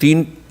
3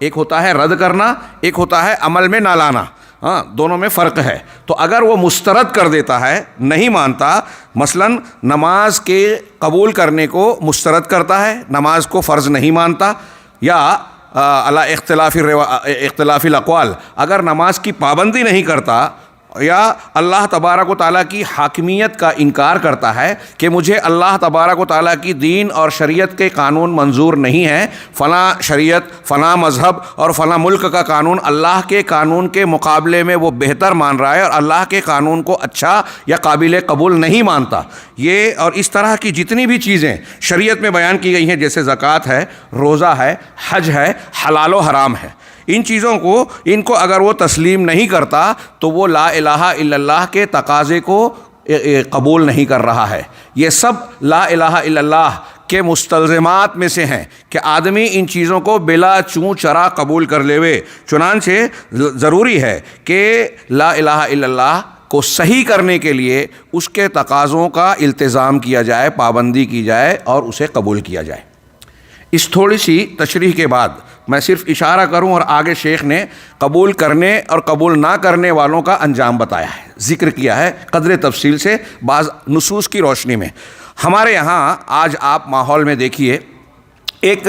ایک ہوتا ہے رد کرنا، ایک ہوتا ہے عمل میں نہ لانا، ہاں دونوں میں فرق ہے۔ تو اگر وہ مسترد کر دیتا ہے، نہیں مانتا، مثلا نماز کے قبول کرنے کو مسترد کرتا ہے، نماز کو فرض نہیں مانتا، یا علی اختلاف الاقوال اگر نماز کی پابندی نہیں کرتا، یا اللہ تبارک و تعالیٰ کی حاکمیت کا انکار کرتا ہے کہ مجھے اللہ تبارک و تعالیٰ کی دین اور شریعت کے قانون منظور نہیں ہیں، فلاں شریعت، فلاں مذہب اور فلاں ملک کا قانون اللہ کے قانون کے مقابلے میں وہ بہتر مان رہا ہے اور اللہ کے قانون کو اچھا یا قابل قبول نہیں مانتا، یہ اور اس طرح کی جتنی بھی چیزیں شریعت میں بیان کی گئی ہیں، جیسے زکوٰۃ ہے، روزہ ہے، حج ہے، حلال و حرام ہے، ان چیزوں کو اگر وہ تسلیم نہیں کرتا تو وہ لا الہ الا اللہ کے تقاضے کو قبول نہیں کر رہا ہے۔ یہ سب لا الہ الا اللہ کے مستلزمات میں سے ہیں کہ آدمی ان چیزوں کو بلا چوں چرا قبول کر لے وے۔ چنانچہ ضروری ہے کہ لا الہ الا اللہ کو صحیح کرنے کے لیے اس کے تقاضوں کا التزام کیا جائے، پابندی کی جائے اور اسے قبول کیا جائے۔ اس تھوڑی سی تشریح کے بعد میں صرف اشارہ کروں، اور آگے شیخ نے قبول کرنے اور قبول نہ کرنے والوں کا انجام بتایا ہے، ذکر کیا ہے قدر تفصیل سے بعض نصوص کی روشنی میں۔ ہمارے یہاں آج آپ ماحول میں دیکھیے، ایک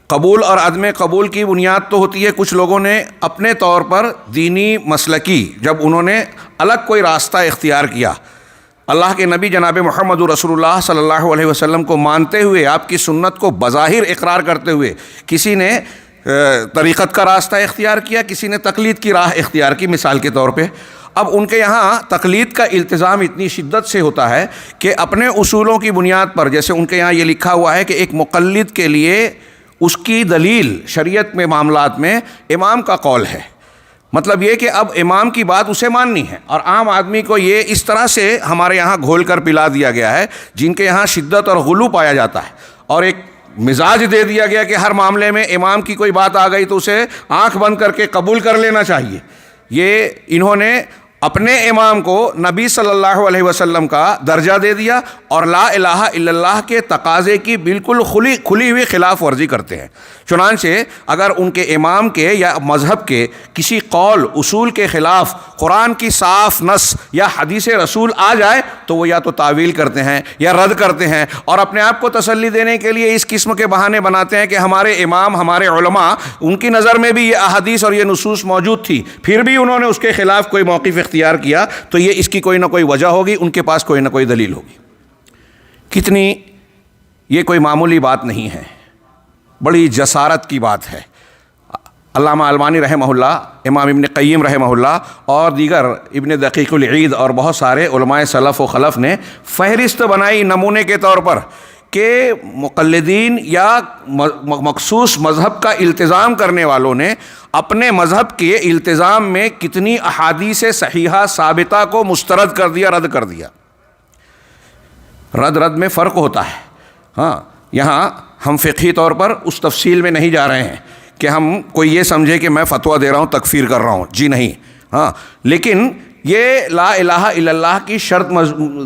قبول اور عدم قبول کی بنیاد تو ہوتی ہے، کچھ لوگوں نے اپنے طور پر دینی مسلکی جب انہوں نے الگ کوئی راستہ اختیار کیا، اللہ کے نبی جناب محمد رسول اللہ صلی اللہ علیہ وسلم کو مانتے ہوئے، آپ کی سنت کو بظاہر اقرار کرتے ہوئے، کسی نے طریقت کا راستہ اختیار کیا، کسی نے تقلید کی راہ اختیار کی، مثال کے طور پہ اب ان کے یہاں تقلید کا التزام اتنی شدت سے ہوتا ہے کہ اپنے اصولوں کی بنیاد پر، جیسے ان کے یہاں یہ لکھا ہوا ہے کہ ایک مقلد کے لیے اس کی دلیل شریعت میں معاملات میں امام کا قول ہے، مطلب یہ کہ اب امام کی بات اسے ماننی ہے، اور عام آدمی کو یہ اس طرح سے ہمارے یہاں گھول کر پلا دیا گیا ہے، جن کے یہاں شدت اور غلو پایا جاتا ہے، اور ایک مزاج دے دیا گیا کہ ہر معاملے میں امام کی کوئی بات آ گئی تو اسے آنکھ بند کر کے قبول کر لینا چاہیے۔ یہ انہوں نے اپنے امام کو نبی صلی اللہ علیہ وسلم کا درجہ دے دیا اور لا الہ الا اللہ کے تقاضے کی بالکل کھلی ہوئی خلاف ورزی کرتے ہیں۔ چنانچہ اگر ان کے امام کے یا مذہب کے کسی قول اصول کے خلاف قرآن کی صاف نص یا حدیث رسول آ جائے تو وہ یا تو تعویل کرتے ہیں یا رد کرتے ہیں، اور اپنے آپ کو تسلی دینے کے لیے اس قسم کے بہانے بناتے ہیں کہ ہمارے امام، ہمارے علماء، ان کی نظر میں بھی یہ احادیث اور یہ نصوص موجود تھی، پھر بھی انہوں نے اس کے خلاف کوئی موقف اختیار کیا، تو یہ اس کی کوئی نہ کوئی وجہ ہوگی، ان کے پاس کوئی نہ کوئی دلیل ہوگی۔ کتنی یہ کوئی معمولی بات نہیں ہے، بڑی جسارت کی بات ہے۔ علامہ البانی رحمہ اللہ، امام ابن قیم رحمہ اللہ اور دیگر ابن دقیق العید اور بہت سارے علماء سلف و خلف نے فہرست بنائی نمونے کے طور پر کہ مقلدین یا مخصوص مذہب کا التزام کرنے والوں نے اپنے مذہب کے التزام میں کتنی احادیث صحیحہ ثابتہ کو مسترد کر دیا، رد کر دیا۔ رد میں فرق ہوتا ہے، ہاں یہاں ہم فقہی طور پر اس تفصیل میں نہیں جا رہے ہیں کہ ہم کوئی یہ سمجھے کہ میں فتویٰ دے رہا ہوں، تکفیر کر رہا ہوں، جی نہیں، ہاں لیکن یہ لا الہ الا اللہ کی شرط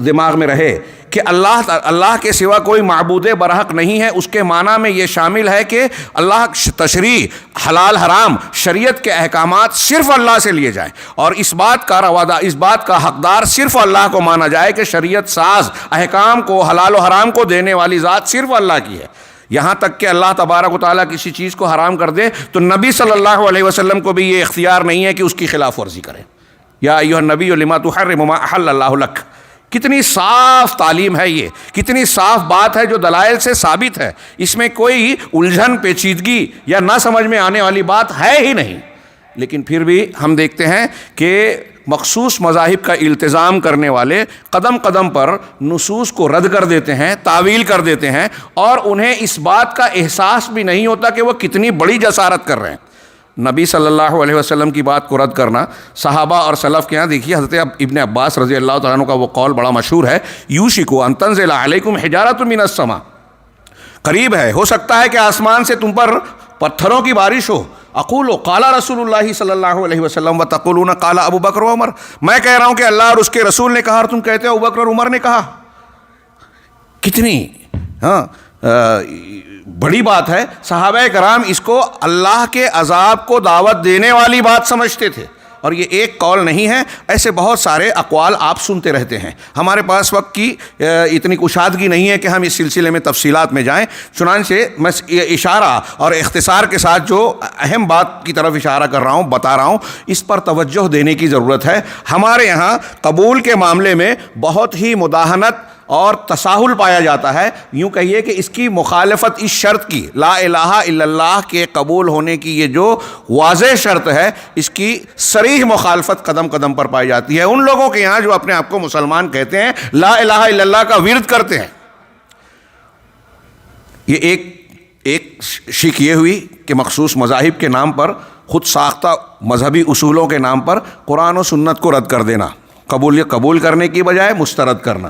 دماغ میں رہے کہ اللہ کے سوا کوئی معبود برحق نہیں ہے، اس کے معنی میں یہ شامل ہے کہ اللہ تشریع، حلال حرام، شریعت کے احکامات صرف اللہ سے لیے جائیں، اور اس بات کا حقدار صرف اللہ کو مانا جائے کہ شریعت ساز احکام کو، حلال و حرام کو دینے والی ذات صرف اللہ کی ہے۔ یہاں تک کہ اللہ تبارک و تعالیٰ کسی چیز کو حرام کر دے تو نبی صلی اللہ علیہ وسلم کو بھی یہ اختیار نہیں ہے کہ اس کی خلاف ورزی کریں۔ یا ایھا النبی لما تحرم ما احل اللہ لک، کتنی صاف تعلیم ہے، یہ کتنی صاف بات ہے جو دلائل سے ثابت ہے، اس میں کوئی الجھن، پیچیدگی یا نہ سمجھ میں آنے والی بات ہے ہی نہیں، لیکن پھر بھی ہم دیکھتے ہیں کہ مخصوص مذاہب کا التزام کرنے والے قدم قدم پر نصوص کو رد کر دیتے ہیں، تعویل کر دیتے ہیں، اور انہیں اس بات کا احساس بھی نہیں ہوتا کہ وہ کتنی بڑی جسارت کر رہے ہیں۔ نبی صلی اللہ علیہ وسلم کی بات کو رد کرنا، صحابہ اور سلف کے یہاں دیکھیے، حضرت ابن عباس رضی اللہ تعالیٰ عنہ کا وہ قول بڑا مشہور ہے، یوشک ان تنزل علیکم حجارۃ من السماء، قریب ہے، ہو سکتا ہے کہ آسمان سے تم پر پتھروں کی بارش ہو۔ اقول قال رسول اللہ صلی اللہ علیہ وسلم وتقولون قال ابو بکر و عمر، میں کہہ رہا ہوں کہ اللہ اور اس کے رسول نے کہا اور تم کہتے ہو ابو بکر اور عمر نے کہا۔ کتنی بڑی بات ہے. صحابہ کرام اس کو اللہ کے عذاب کو دعوت دینے والی بات سمجھتے تھے، اور یہ ایک قول نہیں ہے، ایسے بہت سارے اقوال آپ سنتے رہتے ہیں. ہمارے پاس وقت کی اتنی کشادگی نہیں ہے کہ ہم اس سلسلے میں تفصیلات میں جائیں، چنانچہ میں اشارہ اور اختصار کے ساتھ جو اہم بات کی طرف اشارہ کر رہا ہوں، بتا رہا ہوں، اس پر توجہ دینے کی ضرورت ہے. ہمارے یہاں قبول کے معاملے میں بہت ہی مداہنت اور تساہل پایا جاتا ہے. یوں کہیے کہ اس کی مخالفت اس شرط کی، لا الہ الا اللہ کے قبول ہونے کی یہ جو واضح شرط ہے، اس کی صریح مخالفت قدم قدم پر پائی جاتی ہے ان لوگوں کے یہاں جو اپنے آپ کو مسلمان کہتے ہیں، لا الہ الا اللہ کا ورد کرتے ہیں. یہ ایک شک یہ ہوئی کہ مخصوص مذاہب کے نام پر، خود ساختہ مذہبی اصولوں کے نام پر قرآن و سنت کو رد کر دینا، قبول کرنے کی بجائے مسترد کرنا.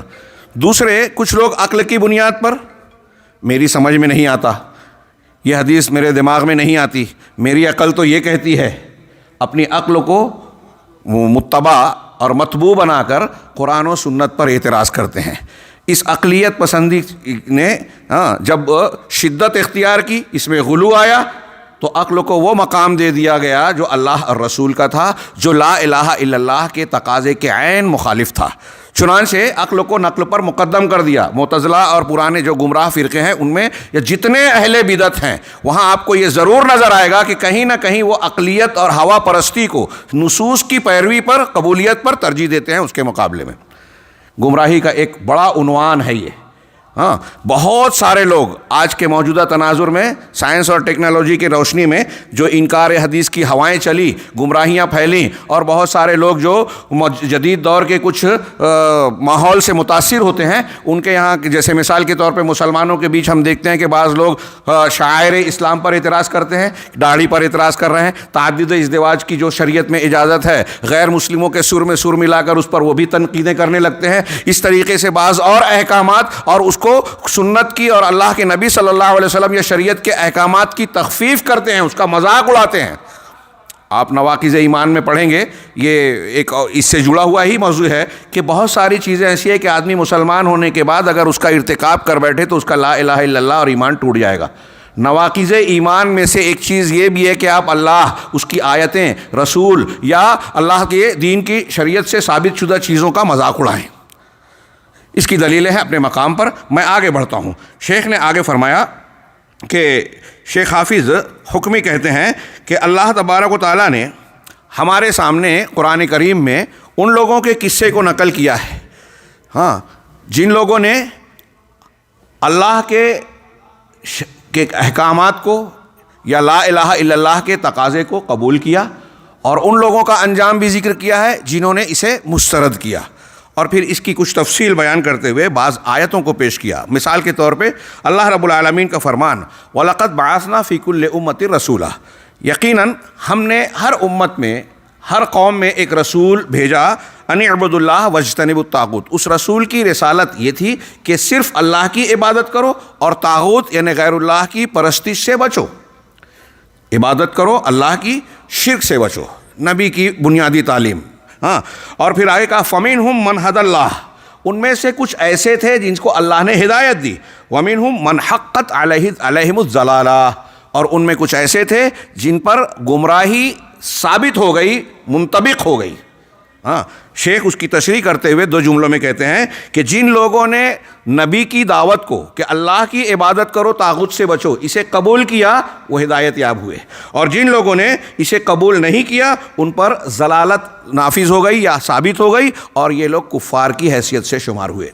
دوسرے کچھ لوگ عقل کی بنیاد پر، میری سمجھ میں نہیں آتا، یہ حدیث میرے دماغ میں نہیں آتی، میری عقل تو یہ کہتی ہے، اپنی عقل کو متبع اور متبوع بنا کر قرآن و سنت پر اعتراض کرتے ہیں. اس عقلیت پسندی نے جب شدت اختیار کی، اس میں غلو آیا، تو عقل کو وہ مقام دے دیا گیا جو اللہ اور رسول کا تھا، جو لا الہ الا اللہ کے تقاضے کے عین مخالف تھا. چنانچہ عقل کو نقل پر مقدم کر دیا. معتزلہ اور پرانے جو گمراہ فرقے ہیں ان میں یا جتنے اہل بدعت ہیں، وہاں آپ کو یہ ضرور نظر آئے گا کہ کہیں نہ کہیں وہ عقلیت اور ہوا پرستی کو نصوص کی پیروی پر، قبولیت پر ترجیح دیتے ہیں. اس کے مقابلے میں گمراہی کا ایک بڑا عنوان ہے یہ. بہت سارے لوگ آج کے موجودہ تناظر میں سائنس اور ٹیکنالوجی کی روشنی میں جو انکار حدیث کی ہوائیں چلی، گمراہیاں پھیلیں، اور بہت سارے لوگ جو جدید دور کے کچھ ماحول سے متاثر ہوتے ہیں، ان کے یہاں جیسے مثال کے طور پہ مسلمانوں کے بیچ ہم دیکھتے ہیں کہ بعض لوگ شعائر اسلام پر اعتراض کرتے ہیں، داڑھی پر اعتراض کر رہے ہیں، تعدد ازدواج کی جو شریعت میں اجازت ہے، غیر مسلموں کے سر میں سر ملا کر اس پر وہ بھی تنقیدیں کرنے لگتے ہیں. اس طریقے سے بعض اور احکامات اور اس کو سنت کی اور اللہ کے نبی صلی اللہ علیہ وسلم یا شریعت کے احکامات کی تخفیف کرتے ہیں، اس کا مذاق اڑاتے ہیں. آپ نواقض ایمان میں پڑھیں گے، یہ ایک اس سے جڑا ہوا ہی موضوع ہے کہ بہت ساری چیزیں ایسی ہیں کہ آدمی مسلمان ہونے کے بعد اگر اس کا ارتکاب کر بیٹھے تو اس کا لا الہ الا اللہ اور ایمان ٹوٹ جائے گا. نواقض ایمان میں سے ایک چیز یہ بھی ہے کہ آپ اللہ، اس کی آیتیں، رسول یا اللہ کے دین کی شریعت سے ثابت شدہ چیزوں کا مذاق اڑائیں. اس کی دلیلیں ہیں اپنے مقام پر. میں آگے بڑھتا ہوں. شیخ نے آگے فرمایا کہ شیخ حافظ حکمی کہتے ہیں کہ اللہ تبارک و تعالیٰ نے ہمارے سامنے قرآن کریم میں ان لوگوں کے قصے کو نقل کیا ہے، جن لوگوں نے اللہ کے احکامات کو یا لا الہ الا اللہ کے تقاضے کو قبول کیا، اور ان لوگوں کا انجام بھی ذکر کیا ہے جنہوں نے اسے مسترد کیا، اور پھر اس کی کچھ تفصیل بیان کرتے ہوئے بعض آیتوں کو پیش کیا. مثال کے طور پہ اللہ رب العالمین کا فرمان، وَلَقَدْ بَعَثْنَا فِي كُلِّ أُمَّةٍ رَسُولًا، یقیناً ہم نے ہر امت میں، ہر قوم میں ایک رسول بھیجا، ان اعبدوا اللہ واجتنبوا الطاغوت. اس رسول کی رسالت یہ تھی کہ صرف اللہ کی عبادت کرو اور طاغوت یعنی غیر اللہ کی پرستش سے بچو. عبادت کرو، اللہ کی شرک سے بچو، نبی کی بنیادی تعلیم. اور پھر آگے کہا فَمِنْهُمْ مَنْ هَدَى اللَّهُ، ان میں سے کچھ ایسے تھے جن کو اللہ نے ہدایت دی. وَمِنْهُمْ مَنْ حَقَّتْ عَلَيْهِمُ الضَّلَالَةُ، اور ان میں کچھ ایسے تھے جن پر گمراہی ثابت ہو گئی، منطبق ہو گئی. شیخ اس کی تشریح کرتے ہوئے دو جملوں میں کہتے ہیں کہ جن لوگوں نے نبی کی دعوت کو کہ اللہ کی عبادت کرو، طاغوت سے بچو، اسے قبول کیا، وہ ہدایت یاب ہوئے، اور جن لوگوں نے اسے قبول نہیں کیا ان پر ضلالت نافذ ہو گئی یا ثابت ہو گئی، اور یہ لوگ کفار کی حیثیت سے شمار ہوئے.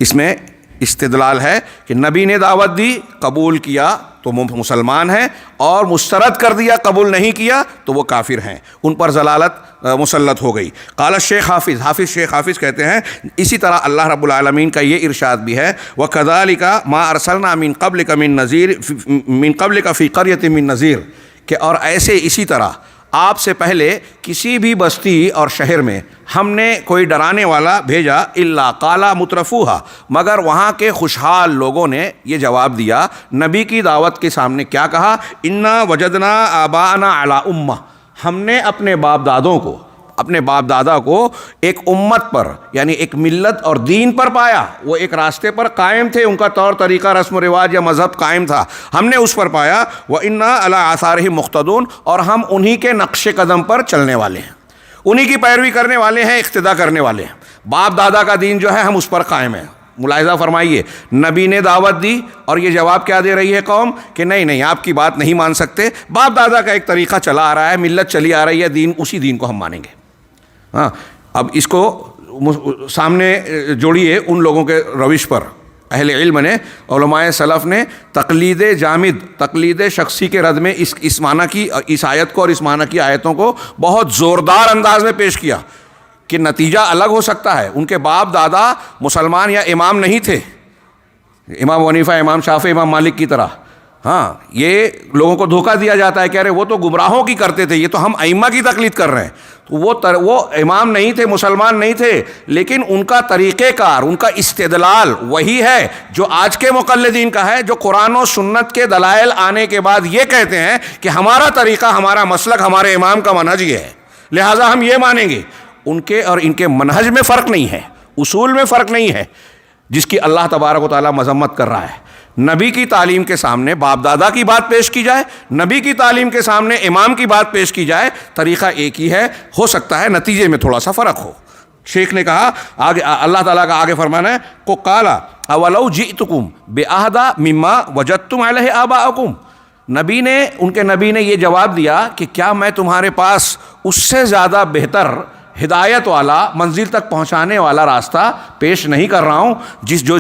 اس میں استدلال ہے کہ نبی نے دعوت دی، قبول کیا تو مسلمان ہیں، اور مسترد کر دیا، قبول نہیں کیا تو وہ کافر ہیں، ان پر ضلالت مسلط ہو گئی. قال الشیخ حافظ شیخ حافظ کہتے ہیں اسی طرح اللہ رب العالمین کا یہ ارشاد بھی ہے، وَكَذَلِكَ مَا أَرْسَلْنَا مِن قَبْلِكَ فِي قَرْيَةٍ مِّن نَذِيرٍ، کہ اور ایسے اسی طرح آپ سے پہلے کسی بھی بستی اور شہر میں ہم نے کوئی ڈرانے والا بھیجا، الا قال مترفوها، مگر وہاں کے خوشحال لوگوں نے یہ جواب دیا نبی کی دعوت کے سامنے. کیا کہا؟ انا وجدنا آباءنا علی امہ، ہم نے اپنے باپ دادوں کو اپنے باپ دادا کو ایک امت پر یعنی ایک ملت اور دین پر پایا، وہ ایک راستے پر قائم تھے، ان کا طور طریقہ رسم و رواج یا مذہب قائم تھا، ہم نے اس پر پایا۔ وَإِنَّا عَلَىٰ آثَارِهِمْ مُقْتَدُونَ، اور ہم انہی کے نقش قدم پر چلنے والے ہیں، انہی کی پیروی کرنے والے ہیں، اقتدا کرنے والے ہیں۔ باپ دادا کا دین جو ہے ہم اس پر قائم ہیں۔ ملاحظہ فرمائیے، نبی نے دعوت دی اور یہ جواب کیا دے رہی ہے قوم کہ نہیں آپ کی بات نہیں مان سکتے، باپ دادا کا ایک طریقہ چلا آ رہا ہے، ملت چلی آ رہی ہے، دین اسی دین کو ہم مانیں گے۔ ہاں، اب اس کو سامنے جوڑیے ان لوگوں کے روش پر۔ اہل علم نے، علماء سلف نے تقلید جامد، تقلید شخصی کے رد میں اس معنی کی، اس آیت کو اور اس معنی کی آیتوں کو بہت زوردار انداز میں پیش کیا کہ نتیجہ الگ ہو سکتا ہے۔ ان کے باپ دادا مسلمان یا امام نہیں تھے، امام حنیفہ، امام شافعی، امام مالک کی طرح۔ ہاں، یہ لوگوں کو دھوکہ دیا جاتا ہے کہ ارے وہ تو گمراہوں کی کرتے تھے، یہ تو ہم ائمہ کی تقلید کر رہے ہیں۔ تو وہ امام نہیں تھے، مسلمان نہیں تھے، لیکن ان کا طریقہ کار، ان کا استدلال وہی ہے جو آج کے مقلدین کا ہے، جو قرآن و سنت کے دلائل آنے کے بعد یہ کہتے ہیں کہ ہمارا طریقہ، ہمارا مسلک، ہمارے امام کا منہج یہ ہے، لہٰذا ہم یہ مانیں گے۔ ان کے اور ان کے منہج میں فرق نہیں ہے، اصول میں فرق نہیں ہے، جس کی اللہ تبارک و تعالیٰ مذمت کر رہا ہے۔ نبی کی تعلیم کے سامنے باپ دادا کی بات پیش کی جائے، نبی کی تعلیم کے سامنے امام کی بات پیش کی جائے، طریقہ ایک ہی ہے، ہو سکتا ہے نتیجے میں تھوڑا سا فرق ہو۔ شیخ نے کہا آگے، اللہ تعالیٰ کا آگے فرمانا ہے کو قالا اولو جئتکم بأہدی مما وجدتم علیہ آباءکم، نبی نے یہ جواب دیا کہ کیا میں تمہارے پاس اس سے زیادہ بہتر ہدایت والا، منزل تک پہنچانے والا راستہ پیش نہیں کر رہا ہوں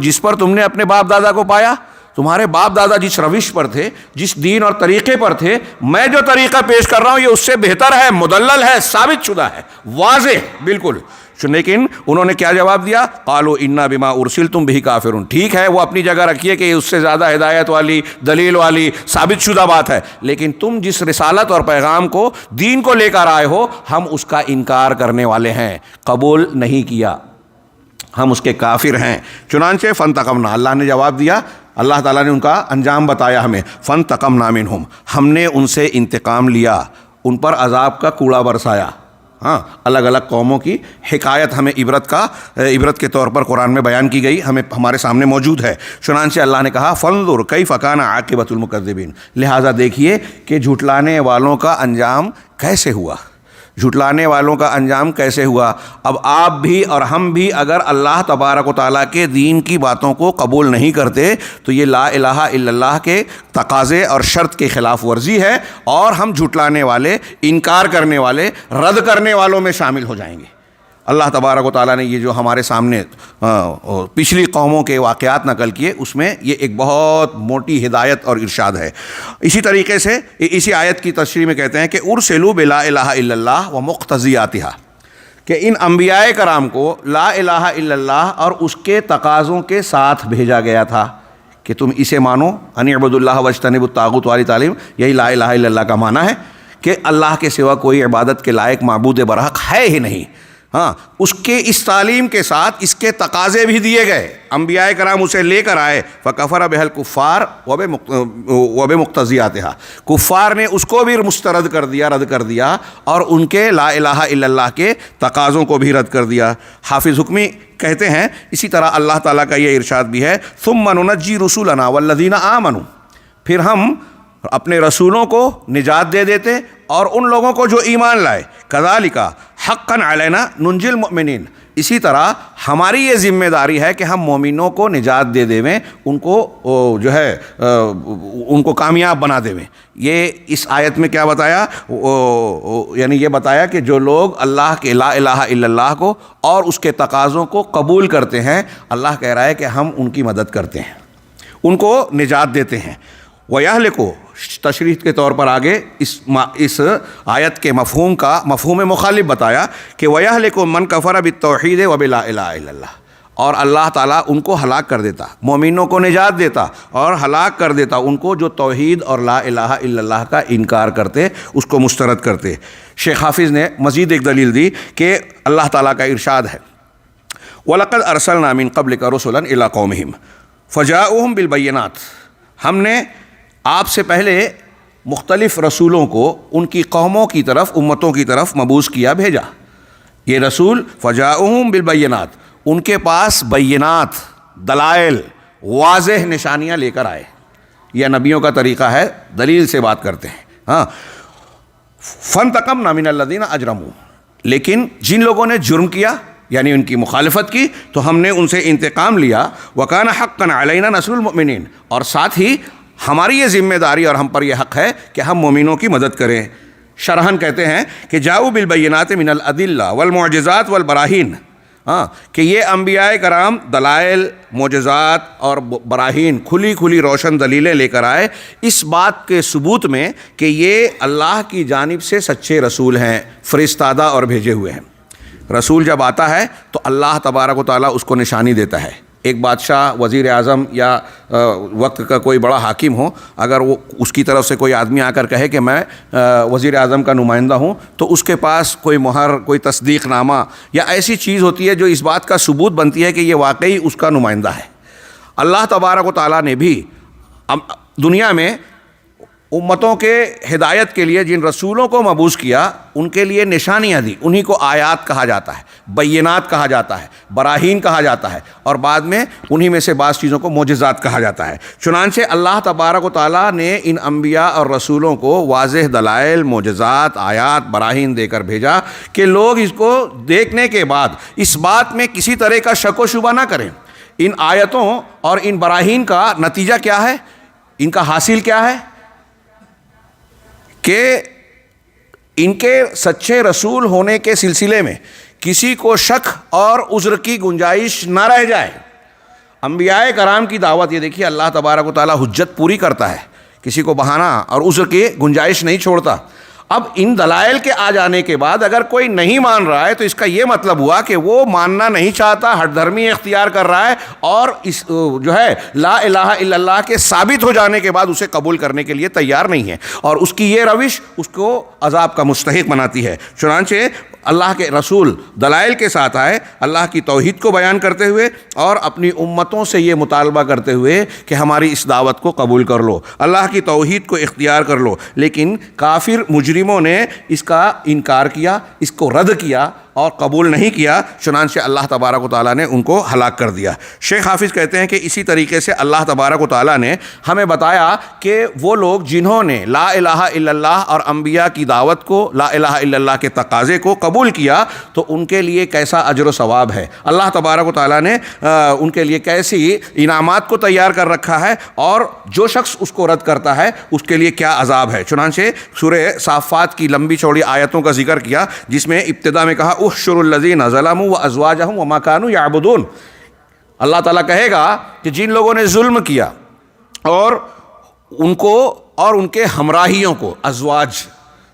جس پر تم نے اپنے باپ دادا کو پایا؟ تمہارے باپ دادا جس روش پر تھے، جس دین اور طریقے پر تھے، میں جو طریقہ پیش کر رہا ہوں یہ اس سے بہتر ہے، مدلل ہے، ثابت شدہ ہے، واضح بالکل۔ لیکن انہوں نے کیا جواب دیا؟ قالوا انا بما ارسلتم به کافرون۔ ٹھیک ہے، وہ اپنی جگہ رکھیے کہ یہ اس سے زیادہ ہدایت والی، دلیل والی، ثابت شدہ بات ہے، لیکن تم جس رسالت اور پیغام کو، دین کو لے کر آئے ہو، ہم اس کا انکار کرنے والے ہیں، قبول نہیں کیا، ہم اس کے کافر ہیں۔ چنانچہ فانتقمنا، اللہ نے جواب دیا، اللہ تعالیٰ نے ان کا انجام بتایا ہمیں، فانتقمنا منہم، ہم نے ان سے انتقام لیا، ان پر عذاب کا کوڑا برسایا۔ ہاں، الگ الگ قوموں کی حکایت ہمیں عبرت کے طور پر قرآن میں بیان کی گئی، ہمارے سامنے موجود ہے۔ چنانچہ اللہ نے کہا فانظر کیف کان عاقبۃ المکذبین، لہٰذا دیکھیے کہ جھٹلانے والوں کا انجام کیسے ہوا، جھٹلانے والوں کا انجام کیسے ہوا۔ اب آپ بھی اور ہم بھی اگر اللہ تبارک و تعالیٰ کے دین کی باتوں کو قبول نہیں کرتے تو یہ لا الہ الا اللہ کے تقاضے اور شرط کے خلاف ورزی ہے، اور ہم جھٹلانے والے، انکار کرنے والے، رد کرنے والوں میں شامل ہو جائیں گے۔ اللہ تبارک و تعالیٰ نے یہ جو ہمارے سامنے پچھلی قوموں کے واقعات نقل کیے، اس میں یہ ایک بہت موٹی ہدایت اور ارشاد ہے۔ اسی طریقے سے اسی آیت کی تشریح میں کہتے ہیں کہ ارسلوا بلا الہ الا اللہ و مقتضیاتہا، کہ ان انبیاء کرام کو لا الہ الا اللہ اور اس کے تقاضوں کے ساتھ بھیجا گیا تھا کہ تم اسے مانو، ان اعبدوا اللہ واجتنبوا الطاغوت والی تعلیم، یہی لا الہ الا اللہ کا معنی ہے کہ اللہ کے سوا کوئی عبادت کے لائق معبود برحق ہے ہی نہیں۔ ہاں، اس کے اس تعلیم کے ساتھ اس کے تقاضے بھی دیے گئے، انبیاء کرام اسے لے کر آئے، فکفر بہ الکفار وبمقتضیاتہا، کفار نے اس کو بھی مسترد کر دیا، رد کر دیا، اور ان کے لا الہ الا اللہ کے تقاضوں کو بھی رد کر دیا۔ حافظ حکمی کہتے ہیں اسی طرح اللہ تعالیٰ کا یہ ارشاد بھی ہے ثم ننجی رسولنا والذین آمنوا، پھر ہم اپنے رسولوں کو نجات دے دیتے اور ان لوگوں کو جو ایمان لائے، کذالک حقا علینا ننجی المؤمنین، اسی طرح ہماری یہ ذمہ داری ہے کہ ہم مومنوں کو نجات دے دیویں، ان کو جو ہے ان کو کامیاب بنا دیویں۔ یہ اس آیت میں کیا بتایا؟ یعنی یہ بتایا کہ جو لوگ اللہ کے لا الہ الا اللہ کو اور اس کے تقاضوں کو قبول کرتے ہیں، اللہ کہہ رہا ہے کہ ہم ان کی مدد کرتے ہیں، ان کو نجات دیتے ہیں۔ وَيَهْلِكُ، تشریح کے طور پر آگے اس آیت کے مفہوم مخالف بتایا کہ وَيَهْلِكُ مَنْ كَفَرَ بِالتَّوْحِيدِ وَبِلَا إِلَهَ إِلَّا اللَّهِ، اور اللہ تعالیٰ ان کو ہلاک کر دیتا، مومنوں کو نجات دیتا اور ہلاک کر دیتا ان کو جو توحید اور لا الہ الا اللہ کا انکار کرتے، اس کو مسترد کرتے۔ شیخ حافظ نے مزید ایک دلیل دی کہ اللہ تعالیٰ کا ارشاد ہے وَلَقَدْ أَرْسَلْنَا مِن قَبْلِكَ رُسُلًا إِلَىٰ قَوْمِهِمْ فَجَاءُوهُمْ بِالْبَيِّنَاتِ، ہم نے آپ سے پہلے مختلف رسولوں کو ان کی قوموں کی طرف، امتوں کی طرف مبعوث کیا، بھیجا۔ یہ رسول فجاؤہم بالبینات، ان کے پاس بینات، دلائل، واضح نشانیاں لے کر آئے. یہ نبیوں کا طریقہ ہے، دلیل سے بات کرتے ہیں. ہاں، فانتقمنا من الذین اجرموا، لیکن جن لوگوں نے جرم کیا یعنی ان کی مخالفت کی تو ہم نے ان سے انتقام لیا. وکان حقا علینا نصر المؤمنین، اور ساتھ ہی ہماری یہ ذمہ داری اور ہم پر یہ حق ہے کہ ہم مومنوں کی مدد کریں. شرحن کہتے ہیں کہ جاؤ بالبینات من الادلہ والمعجزات والبراہین، ہاں کہ یہ انبیاء کرام دلائل، معجزات اور براہین، کھلی کھلی روشن دلیلیں لے کر آئے اس بات کے ثبوت میں کہ یہ اللہ کی جانب سے سچے رسول ہیں، فرستادہ اور بھیجے ہوئے ہیں. رسول جب آتا ہے تو اللہ تبارک و تعالیٰ اس کو نشانی دیتا ہے. ایک بادشاہ، وزیر اعظم یا وقت کا کوئی بڑا حاکم ہو، اگر وہ اس کی طرف سے کوئی آدمی آ کر کہے کہ میں وزیر اعظم کا نمائندہ ہوں، تو اس کے پاس کوئی مہر، کوئی تصدیق نامہ یا ایسی چیز ہوتی ہے جو اس بات کا ثبوت بنتی ہے کہ یہ واقعی اس کا نمائندہ ہے. اللہ تبارک و تعالیٰ نے بھی دنیا میں امتوں کے ہدایت کے لیے جن رسولوں کو مبعوث کیا ان کے لیے نشانیاں دی. انہی کو آیات کہا جاتا ہے، بینات کہا جاتا ہے، براہین کہا جاتا ہے، اور بعد میں انہی میں سے بعض چیزوں کو معجزات کہا جاتا ہے. چنانچہ اللہ تبارک و تعالیٰ نے ان انبیاء اور رسولوں کو واضح دلائل، معجزات، آیات، براہین دے کر بھیجا کہ لوگ اس کو دیکھنے کے بعد اس بات میں کسی طرح کا شک و شبہ نہ کریں. ان آیتوں اور ان براہین کا نتیجہ کیا ہے، ان کا حاصل کیا ہے کہ ان کے سچے رسول ہونے کے سلسلے میں کسی کو شک اور عذر کی گنجائش نہ رہ جائے. انبیاء کرام کی دعوت، یہ دیکھیے اللہ تبارک و تعالیٰ حجت پوری کرتا ہے، کسی کو بہانہ اور عذر کی گنجائش نہیں چھوڑتا. اب ان دلائل کے آ جانے کے بعد اگر کوئی نہیں مان رہا ہے تو اس کا یہ مطلب ہوا کہ وہ ماننا نہیں چاہتا، ہٹ دھرمی اختیار کر رہا ہے، اور اس جو ہے لا الہ الا اللہ کے ثابت ہو جانے کے بعد اسے قبول کرنے کے لیے تیار نہیں ہے، اور اس کی یہ روش اس کو عذاب کا مستحق بناتی ہے. چنانچہ اللہ کے رسول دلائل کے ساتھ آئے، اللہ کی توحید کو بیان کرتے ہوئے اور اپنی امتوں سے یہ مطالبہ کرتے ہوئے کہ ہماری اس دعوت کو قبول کر لو، اللہ کی توحید کو اختیار کر لو. لیکن کافر مجرموں نے اس کا انکار کیا، اس کو رد کیا اور قبول نہیں کیا. چنانچہ اللہ تبارک و تعالیٰ نے ان کو ہلاک کر دیا. شیخ حافظ کہتے ہیں کہ اسی طریقے سے اللہ تبارک و تعالیٰ نے ہمیں بتایا کہ وہ لوگ جنہوں نے لا الہ الا اللہ اور انبیاء کی دعوت کو، لا الہ الا اللہ کے تقاضے کو قبول کیا تو ان کے لیے کیسا اجر و ثواب ہے. اللہ تبارک و تعالیٰ نے ان کے لیے کیسی انعامات کو تیار کر رکھا ہے، اور جو شخص اس کو رد کرتا ہے اس کے لیے کیا عذاب ہے. چنانچہ سورہ صافات کی لمبی چوڑی آیتوں کا ذکر کیا جس میں ابتدا میں کہا احشر الذین ظلموا وازواجہم وما کانوا یعبدون. اللہ تعالیٰ کہے گا کہ جن لوگوں نے ظلم کیا اور ان کو اور ان کے ہمراہیوں کو، ازواج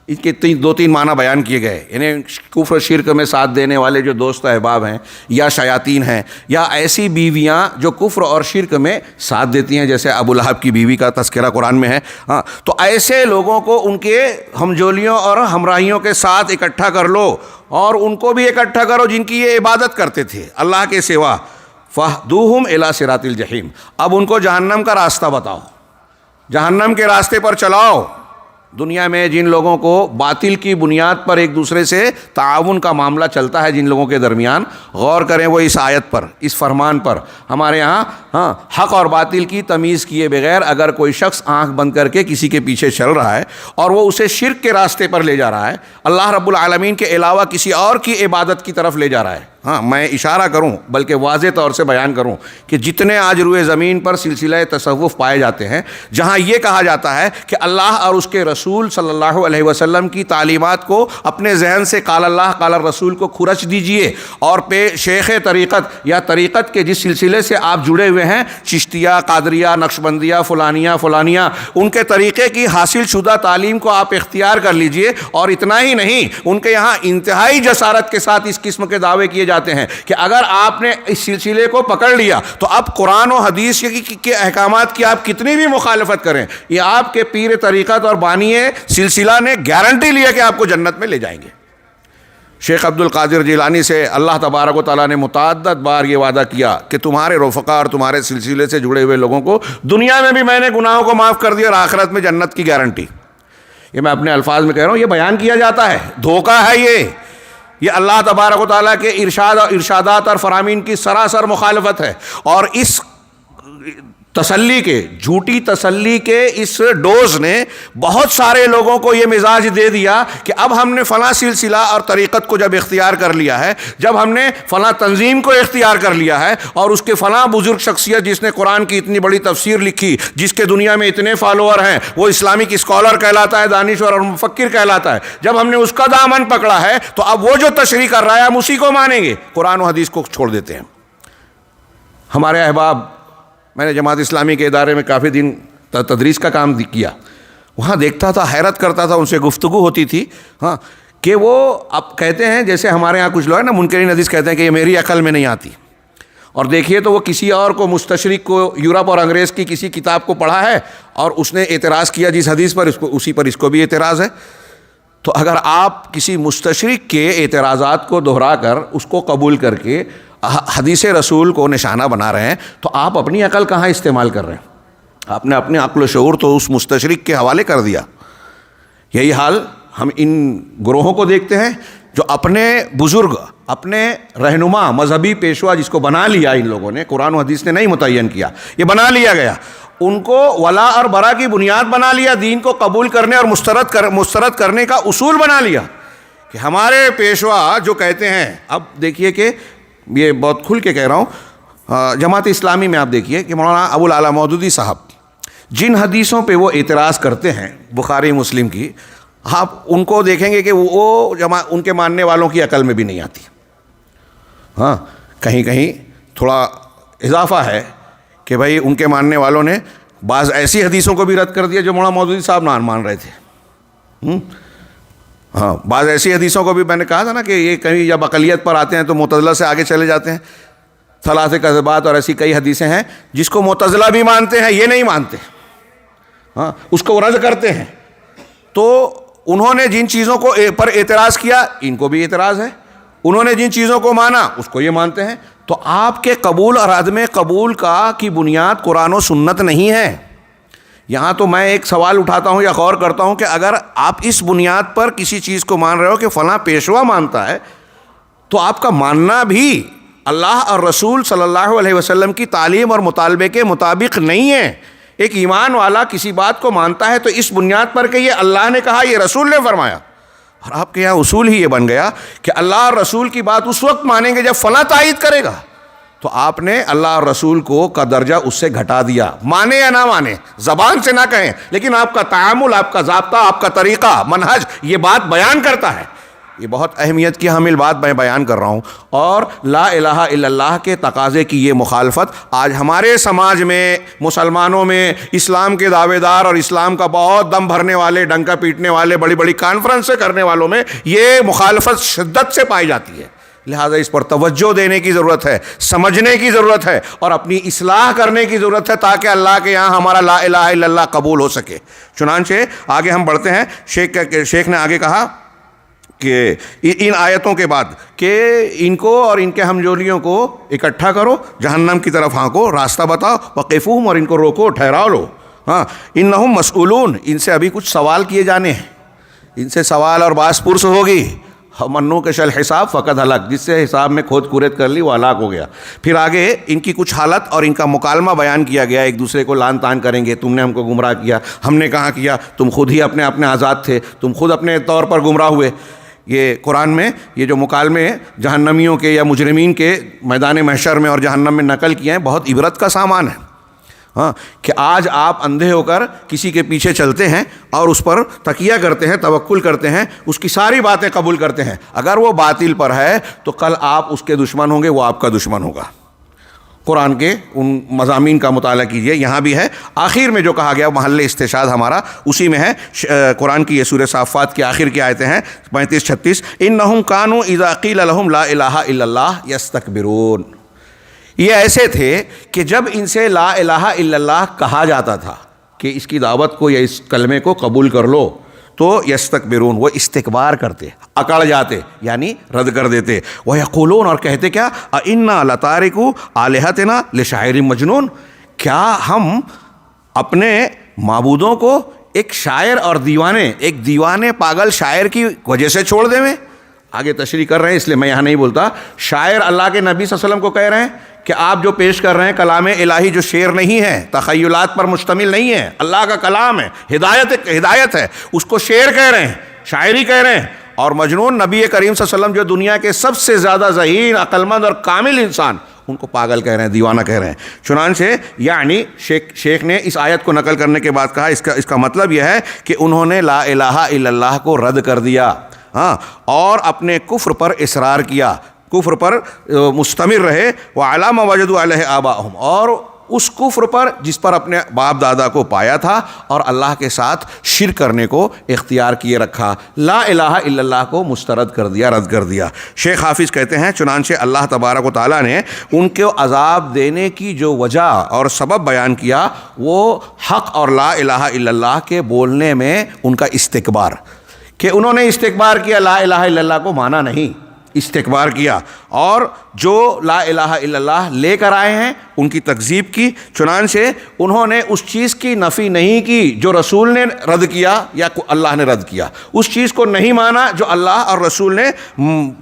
ان کے دو تین معنی بیان کیے گئے، یعنی کفر شرک میں ساتھ دینے والے جو دوست احباب ہیں یا شیاطین ہیں، یا ایسی بیویاں جو کفر اور شرک میں ساتھ دیتی ہیں جیسے ابو لہب کی بیوی کا تذکرہ قرآن میں ہے. ہاں، تو ایسے لوگوں کو ان کے ہمجولیوں اور ہمراہیوں کے ساتھ اکٹھا کر لو، اور ان کو بھی اکٹھا کرو جن کی یہ عبادت کرتے تھے اللہ کے سوا. فاہدوہم الی صراط الجحیم، اب ان کو جہنم کا راستہ بتاؤ، جہنم کے راستے پر چلاؤ. دنیا میں جن لوگوں کو باطل کی بنیاد پر ایک دوسرے سے تعاون کا معاملہ چلتا ہے جن لوگوں کے درمیان، غور کریں وہ اس آیت پر، اس فرمان پر. ہمارے ہاں حق اور باطل کی تمیز کیے بغیر اگر کوئی شخص آنکھ بند کر کے کسی کے پیچھے چل رہا ہے اور وہ اسے شرک کے راستے پر لے جا رہا ہے، اللہ رب العالمین کے علاوہ کسی اور کی عبادت کی طرف لے جا رہا ہے. ہاں، میں اشارہ کروں بلکہ واضح طور سے بیان کروں کہ جتنے آج روئے زمین پر سلسلہ تصوف پائے جاتے ہیں جہاں یہ کہا جاتا ہے کہ اللہ اور اس کے رسول صلی اللہ علیہ وسلم کی تعلیمات کو اپنے ذہن سے قال اللہ قال الرسول کو کھرچ دیجئے، اور شیخ طریقت یا طریقت کے جس سلسلے سے آپ جڑے ہوئے ہیں، چشتیہ، قادریہ، نقشبندیہ، فلانیہ، ان کے طریقے کی حاصل شدہ تعلیم کو آپ اختیار کر لیجئے. اور اتنا ہی نہیں، ان کے یہاں انتہائی جسارت کے ساتھ اس قسم کے دعوے کیے جاتے ہیں کہ اگر آپ نے اس سلسلے کو پکڑ لیا تو اب قرآن و حدیث کے احکامات کی آپ کتنی بھی مخالفت کریں، یہ آپ کے پیر طریقت اور بانی سلسلہ نے گارنٹی لیا کہ آپ کو جنت میں لے جائیں گے. شیخ عبد القادر جیلانی سے اللہ تبارک و تعالیٰ نے متعدد بار یہ وعدہ کیا کہ تمہارے رفقا اور تمہارے سلسلے سے جڑے ہوئے لوگوں کو دنیا میں بھی میں نے گناہوں کو معاف کر دیا اور آخرت میں جنت کی گارنٹی. یہ میں اپنے الفاظ میں کہہ رہا ہوں، یہ بیان کیا جاتا ہے، دھوکہ ہے یہ. یہ اللہ تبارک و تعالیٰ کے ارشادات اور فرامین کی سراسر مخالفت ہے، اور اس تسلی کے، جھوٹی تسلی کے اس ڈوز نے بہت سارے لوگوں کو یہ مزاج دے دیا کہ اب ہم نے فلاں سلسلہ اور طریقت کو جب اختیار کر لیا ہے، جب ہم نے فلاں تنظیم کو اختیار کر لیا ہے، اور اس کے فلاں بزرگ شخصیت جس نے قرآن کی اتنی بڑی تفسیر لکھی، جس کے دنیا میں اتنے فالوور ہیں، وہ اسلامک اسکالر کہلاتا ہے، دانشور اور مفکر کہلاتا ہے، جب ہم نے اس کا دامن پکڑا ہے تو اب وہ جو تشریح کر رہا ہے ہم اسی کو مانیں گے، قرآن و حدیث کو چھوڑ دیتے ہیں۔ ہمارے احباب، میں نے جماعت اسلامی کے ادارے میں کافی دن تدریس کا کام کیا، وہاں دیکھتا تھا، حیرت کرتا تھا، ان سے گفتگو ہوتی تھی کہ وہ اب کہتے ہیں، جیسے ہمارے ہاں کچھ لوگ ہیں نا منکرین حدیث کہتے ہیں کہ یہ میری عقل میں نہیں آتی، اور دیکھیے تو وہ کسی اور کو، مستشرق کو، یورپ اور انگریز کی کسی کتاب کو پڑھا ہے اور اس نے اعتراض کیا جس حدیث پر، اسی پر اس کو بھی اعتراض ہے۔ تو اگر آپ کسی مستشرق کے اعتراضات کو دہرا کر اس کو قبول کر کے حدیث رسول کو نشانہ بنا رہے ہیں تو آپ اپنی عقل کہاں استعمال کر رہے ہیں؟ آپ نے اپنے عقل و شعور تو اس مستشرق کے حوالے کر دیا۔ یہی حال ہم ان گروہوں کو دیکھتے ہیں جو اپنے بزرگ، اپنے رہنما، مذہبی پیشوا جس کو بنا لیا ان لوگوں نے، قرآن و حدیث نے نہیں متعین کیا، یہ بنا لیا گیا، ان کو ولا اور برا کی بنیاد بنا لیا، دین کو قبول کرنے اور مسترد کرنے کا اصول بنا لیا کہ ہمارے پیشوا جو کہتے ہیں۔ اب دیکھیے کہ یہ بہت کھل کے کہہ رہا ہوں، جماعت اسلامی میں آپ دیکھیے کہ مولانا ابو العلا مودودی صاحب جن حدیثوں پہ وہ اعتراض کرتے ہیں بخاری مسلم کی، آپ ان کو دیکھیں گے کہ وہ ان کے ماننے والوں کی عقل میں بھی نہیں آتی۔ ہاں، کہیں کہیں تھوڑا اضافہ ہے کہ بھائی ان کے ماننے والوں نے بعض ایسی حدیثوں کو بھی رد کر دیا جو مولانا مودودی صاحب نہ مان رہے تھے۔ ہاں، بعض ایسی حدیثوں کو بھی، میں نے کہا تھا نا کہ یہ کہیں جب اقلیت پر آتے ہیں تو معتزلہ سے آگے چلے جاتے ہیں، ثلاث کذبات اور ایسی کئی حدیثیں ہیں جس کو معتزلہ بھی مانتے ہیں، یہ نہیں مانتے، ہاں، اس کو رد کرتے ہیں۔ تو انہوں نے جن چیزوں کو پر اعتراض کیا ان کو بھی اعتراض ہے، انہوں نے جن چیزوں کو مانا اس کو یہ مانتے ہیں۔ تو آپ کے قبول اور عدم قبول کی بنیاد قرآن و سنت نہیں ہے۔ یہاں تو میں ایک سوال اٹھاتا ہوں یا غور کرتا ہوں کہ اگر آپ اس بنیاد پر کسی چیز کو مان رہے ہو کہ فلاں پیشوا مانتا ہے، تو آپ کا ماننا بھی اللہ اور رسول صلی اللہ علیہ وسلم کی تعلیم اور مطالبے کے مطابق نہیں ہے۔ ایک ایمان والا کسی بات کو مانتا ہے تو اس بنیاد پر کہ یہ اللہ نے کہا، یہ رسول نے فرمایا، اور آپ کے یہاں اصول ہی یہ بن گیا کہ اللہ اور رسول کی بات اس وقت مانیں گے جب فلاں تائید کرے گا۔ تو آپ نے اللہ اور رسول کا درجہ اس سے گھٹا دیا، مانے یا نہ مانے، زبان سے نہ کہیں، لیکن آپ کا تعامل، آپ کا ضابطہ، آپ کا طریقہ، منہج یہ بات بیان کرتا ہے۔ یہ بہت اہمیت کی حامل بات میں بیان کر رہا ہوں، اور لا الہ الا اللہ کے تقاضے کی یہ مخالفت آج ہمارے سماج میں، مسلمانوں میں، اسلام کے دعوے دار اور اسلام کا بہت دم بھرنے والے، ڈنکا پیٹنے والے، بڑی بڑی کانفرنسیں کرنے والوں میں یہ مخالفت شدت سے پائی جاتی ہے۔ لہٰذا اس پر توجہ دینے کی ضرورت ہے، سمجھنے کی ضرورت ہے، اور اپنی اصلاح کرنے کی ضرورت ہے تاکہ اللہ کے یہاں ہمارا لا الہ الا اللہ قبول ہو سکے۔ چنانچہ آگے ہم بڑھتے ہیں، شیخ نے آگے کہا کہ ان آیتوں کے بعد کہ ان کو اور ان کے ہمجولیوں کو اکٹھا کرو، جہنم کی طرف ہانکو، راستہ بتاؤ، وقفوہم، اور ان کو روکو، ٹھہرا لو، ہاں، انہم مسئولون، ان سے ابھی کچھ سوال کیے جانے ہیں، ان سے سوال اور باس پرس ہوگی۔ منو کے شل حساب فقط ہلاک، جس سے حساب میں کھود کورت کر لی وہ ہلاک ہو گیا۔ پھر آگے ان کی کچھ حالت اور ان کا مکالمہ بیان کیا گیا، ایک دوسرے کو لان تان کریں گے، تم نے ہم کو گمراہ کیا، ہم نے کہاں کیا، تم خود ہی اپنے آزاد تھے، تم خود اپنے طور پر گمراہ ہوئے۔ یہ قرآن میں یہ جو مکالمے جہنمیوں کے یا مجرمین کے میدان محشر میں اور جہنم میں نقل کیے ہیں، بہت عبرت کا سامان ہے۔ ہاں، کہ آج آپ اندھے ہو کر کسی کے پیچھے چلتے ہیں اور اس پر تکیہ کرتے ہیں، توکل کرتے ہیں، اس کی ساری باتیں قبول کرتے ہیں، اگر وہ باطل پر ہے تو کل آپ اس کے دشمن ہوں گے، وہ آپ کا دشمن ہوگا۔ قرآن کے ان مضامین کا مطالعہ کیجئے، یہاں بھی ہے، آخر میں جو کہا گیا محل استشہاد ہمارا اسی میں ہے۔ قرآن کی یہ سورہ صافات کی آخر کی آیتیں ہیں 35-36، انہم کانوا اذا قیل لہم لا الہ الا اللہ یستکبرون۔ یہ ایسے تھے کہ جب ان سے لا الہ الا اللہ کہا جاتا تھا کہ اس کی دعوت کو یا اس کلمے کو قبول کر لو، تو یستکبرون، وہ استکبار کرتے، اکڑ جاتے، یعنی رد کر دیتے۔ ویقولون، اور کہتے کیا، اِنَّا لَتَارِكُو آلِهَتِنَا لِشَاعِرٍ مجنون، کیا ہم اپنے معبودوں کو ایک شاعر اور دیوانے، ایک دیوانے پاگل شاعر کی وجہ سے چھوڑ دیں گے؟ آگے تشریح کر رہے ہیں، اس لیے میں یہاں نہیں بولتا. شاعر اللہ کے نبی صلی اللہ علیہ وسلم کو کہہ رہے ہیں کہ آپ جو پیش کر رہے ہیں کلام الہی جو شعر نہیں ہے، تخیلات پر مشتمل نہیں ہے، اللہ کا کلام ہے، ہدایت ہے، اس کو شعر کہہ رہے ہیں، شاعری کہہ رہے ہیں. اور مجنون نبی کریم صلی اللہ علیہ وسلم جو دنیا کے سب سے زیادہ ذہین، عقل مند اور کامل انسان، ان کو پاگل کہہ رہے ہیں، دیوانہ کہہ رہے ہیں. چنانچہ یعنی شیخ نے اس آیت کو نقل کرنے کے بعد کہا اس کا مطلب یہ ہے کہ انہوں نے لا الہ الا اللہ کو رد کر دیا، ہاں، اور اپنے کفر پر اصرار کیا، کفر پر مستمر رہے. وعلی ما وجدوا علیہ آباءہم، اور اس کفر پر جس پر اپنے باپ دادا کو پایا تھا، اور اللہ کے ساتھ شرک کرنے کو اختیار کیے رکھا، لا الہ الا اللہ کو مسترد کر دیا، رد کر دیا. شیخ حافظ کہتے ہیں چنانچہ اللہ تبارک و تعالیٰ نے ان کو عذاب دینے کی جو وجہ اور سبب بیان کیا وہ حق اور لا الہ الا اللہ کے بولنے میں ان کا استکبار، کہ انہوں نے استکبار کیا، لا الہ الا اللہ کو مانا نہیں، استکبار کیا، اور جو لا الہ الا اللہ لے کر آئے ہیں ان کی تکذیب کی. چنانچہ انہوں نے اس چیز کی نفی نہیں کی جو رسول نے رد کیا یا اللہ نے رد کیا، اس چیز کو نہیں مانا جو اللہ اور رسول نے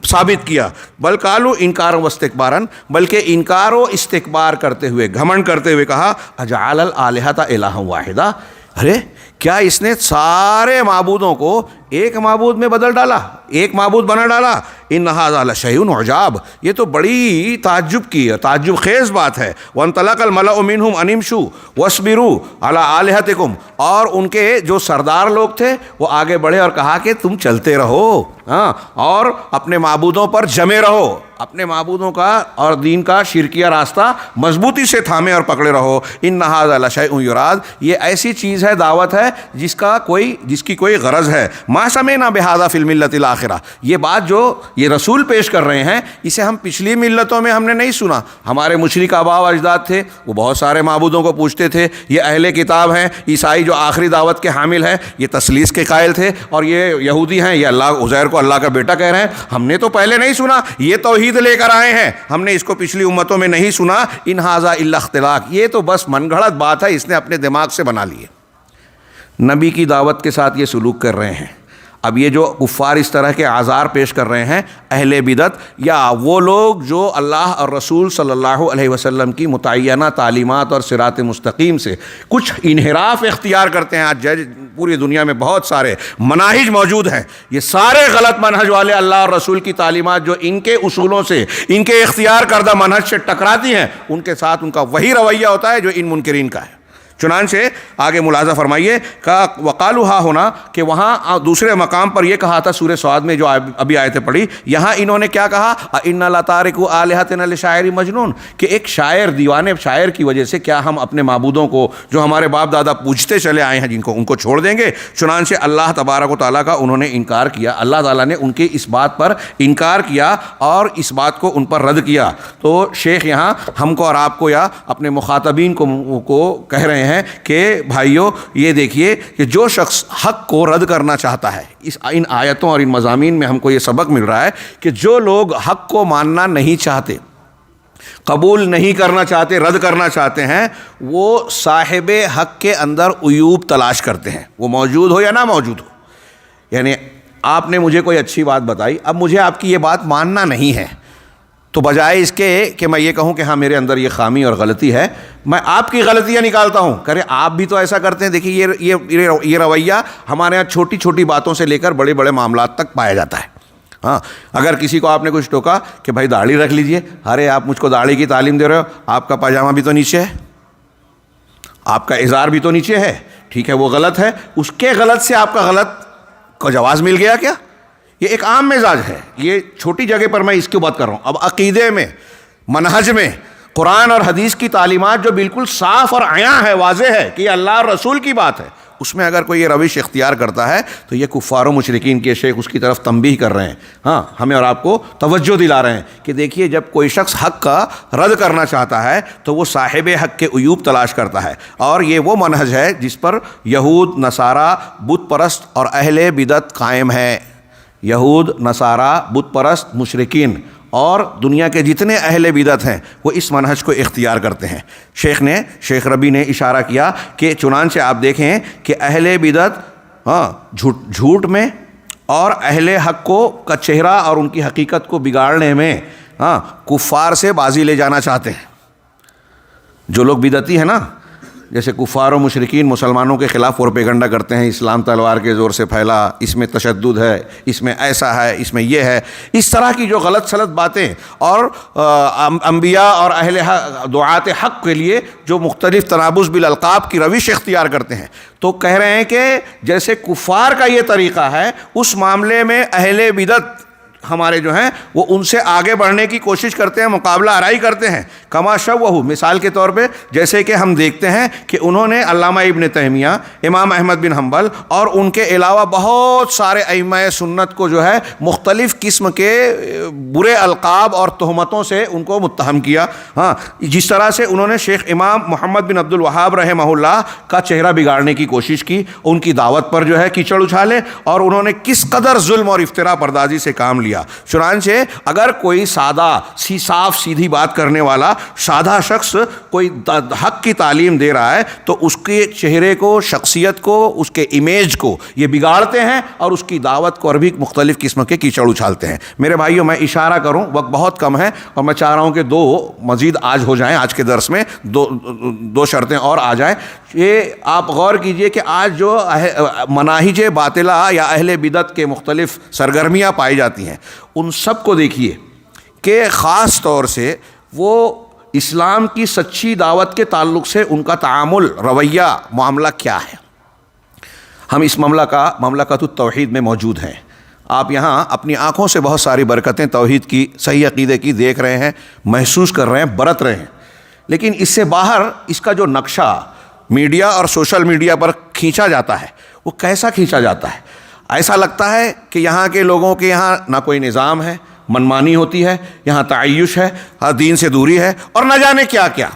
ثابت کیا. بل قالوا انکارا واستکبارا، بلکہ انکار و استکبار کرتے ہوئے، گھمنڈ کرتے ہوئے کہا اجعل الآلہۃ الہا واحدا، ارے کیا اس نے سارے معبودوں کو ایک معبود میں بدل ڈالا، ایک معبود بنا ڈالا. ان ھذا لشیء عجاب، یہ تو بڑی تعجب خیز بات ہے. وانطلق الملأ منهم ان امشوا واصبروا علی آلہتکم، اور ان کے جو سردار لوگ تھے وہ آگے بڑھے اور کہا کہ تم چلتے رہو، ہاں، اور اپنے معبودوں پر جمے رہو، اپنے معبودوں کا اور دین کا شرکیہ راستہ مضبوطی سے تھامے اور پکڑے رہو. ان ھذا لشیء یراد، یہ ایسی چیز ہے، دعوت ہے جس کی کوئی غرض ہے. ما سمعنا بہذا فی الملۃ الاخرہ، یہ بات جو یہ رسول پیش کر رہے ہیں اسے ہم پچھلی ملتوں میں ہم نے نہیں سنا. ہمارے مشرک آباء و اجداد تھے، وہ بہت سارے معبودوں کو پوچھتے تھے. یہ اہل کتاب ہیں، عیسائی جو آخری دعوت کے حامل ہیں، یہ تثلیث کے قائل تھے، اور یہ یہودی ہیں، یہ اللہ عزیر کو اللہ کا بیٹا کہہ رہے ہیں. ہم نے تو پہلے نہیں سنا، یہ توحید لے کر آئے ہیں، ہم نے اس کو پچھلی امتوں میں نہیں سنا. ان ھذا الا اختلاق، یہ تو بس من گھڑت بات ہے، اس نے اپنے دماغ سے بنا لی ہے. نبی کی دعوت کے ساتھ یہ سلوک کر رہے ہیں. اب یہ جو کفار اس طرح کے اعذار پیش کر رہے ہیں، اہل بدعت یا وہ لوگ جو اللہ اور رسول صلی اللہ علیہ وسلم کی متعینہ تعلیمات اور صراط مستقیم سے کچھ انحراف اختیار کرتے ہیں. آج پوری دنیا میں بہت سارے مناہج موجود ہیں، یہ سارے غلط منہج والے اللہ اور رسول کی تعلیمات جو ان کے اصولوں سے، ان کے اختیار کردہ منہج سے ٹکراتی ہیں، ان کے ساتھ ان کا وہی رویہ ہوتا ہے جو ان منکرین کا ہے. چنانچہ آگے ملاحظہ فرمائیے کہ وقالوا ہا ہونا، کہ وہاں دوسرے مقام پر یہ کہا تھا سورہ صاد میں جو ابھی آیتیں پڑھی، یہاں انہوں نے کیا کہا، انا لتارکو آلہتنا لشاعر مجنون، کہ ایک شاعر، دیوانے شاعر کی وجہ سے کیا ہم اپنے معبودوں کو جو ہمارے باپ دادا پوجتے چلے آئے ہیں ان کو چھوڑ دیں گے. چنانچہ اللہ تبارک و تعالیٰ کا انہوں نے انکار کیا، اللہ تعالیٰ نے ان کے اس بات پر انکار کیا اور اس بات کو ان پر رد کیا. تو شیخ یہاں ہم کو اور آپ کو یا اپنے مخاطبین کو کہہ رہے ہیں کہ بھائیو یہ دیکھیے کہ جو شخص حق کو رد کرنا چاہتا ہے، ان آیتوں اور ان مضامین میں ہم کو یہ سبق مل رہا ہے کہ جو لوگ حق کو ماننا نہیں چاہتے، قبول نہیں کرنا چاہتے، رد کرنا چاہتے ہیں، وہ صاحب حق کے اندر عیوب تلاش کرتے ہیں، وہ موجود ہو یا نہ موجود ہو. یعنی آپ نے مجھے کوئی اچھی بات بتائی، اب مجھے آپ کی یہ بات ماننا نہیں ہے، تو بجائے اس کے کہ میں یہ کہوں کہ ہاں میرے اندر یہ خامی اور غلطی ہے، میں آپ کی غلطیاں نکالتا ہوں. کرے آپ بھی تو ایسا کرتے ہیں. دیکھیے یہ رویہ ہمارے یہاں چھوٹی چھوٹی باتوں سے لے کر بڑے بڑے معاملات تک پایا جاتا ہے. ہاں، اگر کسی کو آپ نے کچھ ٹوکا کہ بھائی داڑھی رکھ لیجئے، ارے آپ مجھ کو داڑھی کی تعلیم دے رہے ہو، آپ کا پاجامہ بھی تو نیچے ہے، آپ کا ازار بھی تو نیچے ہے، ٹھیک ہے وہ غلط ہے، اس کے غلط سے آپ کا غلط کو جواز مل گیا کیا؟ یہ ایک عام مزاج ہے. یہ چھوٹی جگہ پر میں اس کی بات کر رہا ہوں. اب عقیدے میں، منہج میں، قرآن اور حدیث کی تعلیمات جو بالکل صاف اور عیاں ہے، واضح ہے کہ یہ اللہ اور رسول کی بات ہے، اس میں اگر کوئی یہ روش اختیار کرتا ہے تو یہ کفار و مشرکین کے شیخ اس کی طرف تنبیہ کر رہے ہیں. ہاں، ہمیں اور آپ کو توجہ دلا رہے ہیں کہ دیکھیے جب کوئی شخص حق کا رد کرنا چاہتا ہے تو وہ صاحب حق کے عیوب تلاش کرتا ہے، اور یہ وہ منہج ہے جس پر یہود، نصارہ، بت پرست اور اہل بدعت قائم ہے. یہود، نصارہ، بت پرست، مشرکین اور دنیا کے جتنے اہل بدعت ہیں وہ اس منہج کو اختیار کرتے ہیں. شیخ ربی نے اشارہ کیا کہ چنانچہ آپ دیکھیں کہ اہل بدعت جھوٹ میں اور اہل حق کو کا چہرہ اور ان کی حقیقت کو بگاڑنے میں کفار سے بازی لے جانا چاہتے ہیں. جو لوگ بدعتی ہیں نا، جیسے کفار و مشرکین مسلمانوں کے خلاف پروپیگنڈا کرتے ہیں، اسلام تلوار کے زور سے پھیلا، اس میں تشدد ہے، اس میں ایسا ہے، اس میں یہ ہے، اس طرح کی جو غلط سلط باتیں، اور انبیاء اور اہل دعات حق کے لیے جو مختلف تنابز بالالقاب کی روش اختیار کرتے ہیں، تو کہہ رہے ہیں کہ جیسے کفار کا یہ طریقہ ہے، اس معاملے میں اہل بدعت ہمارے جو ہیں وہ ان سے آگے بڑھنے کی کوشش کرتے ہیں، مقابلہ آرائی کرتے ہیں. کما شوہو، مثال کے طور پہ جیسے کہ ہم دیکھتے ہیں کہ انہوں نے علامہ ابن تیمیہ، امام احمد بن حنبل اور ان کے علاوہ بہت سارے ائمہ سنت کو جو ہے مختلف قسم کے برے القاب اور تہمتوں سے ان کو متہم کیا. جس طرح سے انہوں نے شیخ امام محمد بن عبد الوہاب رحمہ اللہ کا چہرہ بگاڑنے کی کوشش کی، ان کی دعوت پر جو ہے کیچڑ اچھالے، اور انہوں نے کس قدر ظلم اور افتراء پردازی سے کام لیا. چنانچہ اگر کوئی سادہ صاف سیدھی بات کرنے والا سادہ شخص کوئی حق کی تعلیم دے رہا ہے تو اس کے چہرے کو، شخصیت کو، اس کے امیج کو یہ بگاڑتے ہیں اور اس کی دعوت کو اور بھی مختلف قسم کے کیچڑ اچھالتے ہیں. میرے بھائیوں، میں اشارہ کروں، وقت بہت کم ہے اور میں چاہ رہا ہوں کہ دو مزید آج ہو جائیں، آج کے درس میں دو شرطیں اور آ جائیں. یہ آپ غور کیجئے کہ آج جو مناہج باطلہ یا اہل بدعت کے مختلف سرگرمیاں پائی جاتی ہیں، ان سب کو دیکھیے کہ خاص طور سے وہ اسلام کی سچی دعوت کے تعلق سے ان کا تعامل، رویہ، معاملہ کیا ہے. ہم اس مملکت التوحید میں موجود ہیں. آپ یہاں اپنی آنکھوں سے بہت ساری برکتیں توحید کی، صحیح عقیدے کی دیکھ رہے ہیں، محسوس کر رہے ہیں، برت رہے ہیں. لیکن اس سے باہر اس کا جو نقشہ میڈیا اور سوشل میڈیا پر کھینچا جاتا ہے، وہ کیسا کھینچا جاتا ہے؟ ایسا لگتا ہے کہ یہاں کے لوگوں کے یہاں نہ کوئی نظام ہے، منمانی ہوتی ہے، یہاں تعیش ہے، دین سے دوری ہے، اور نہ جانے کیا کیا.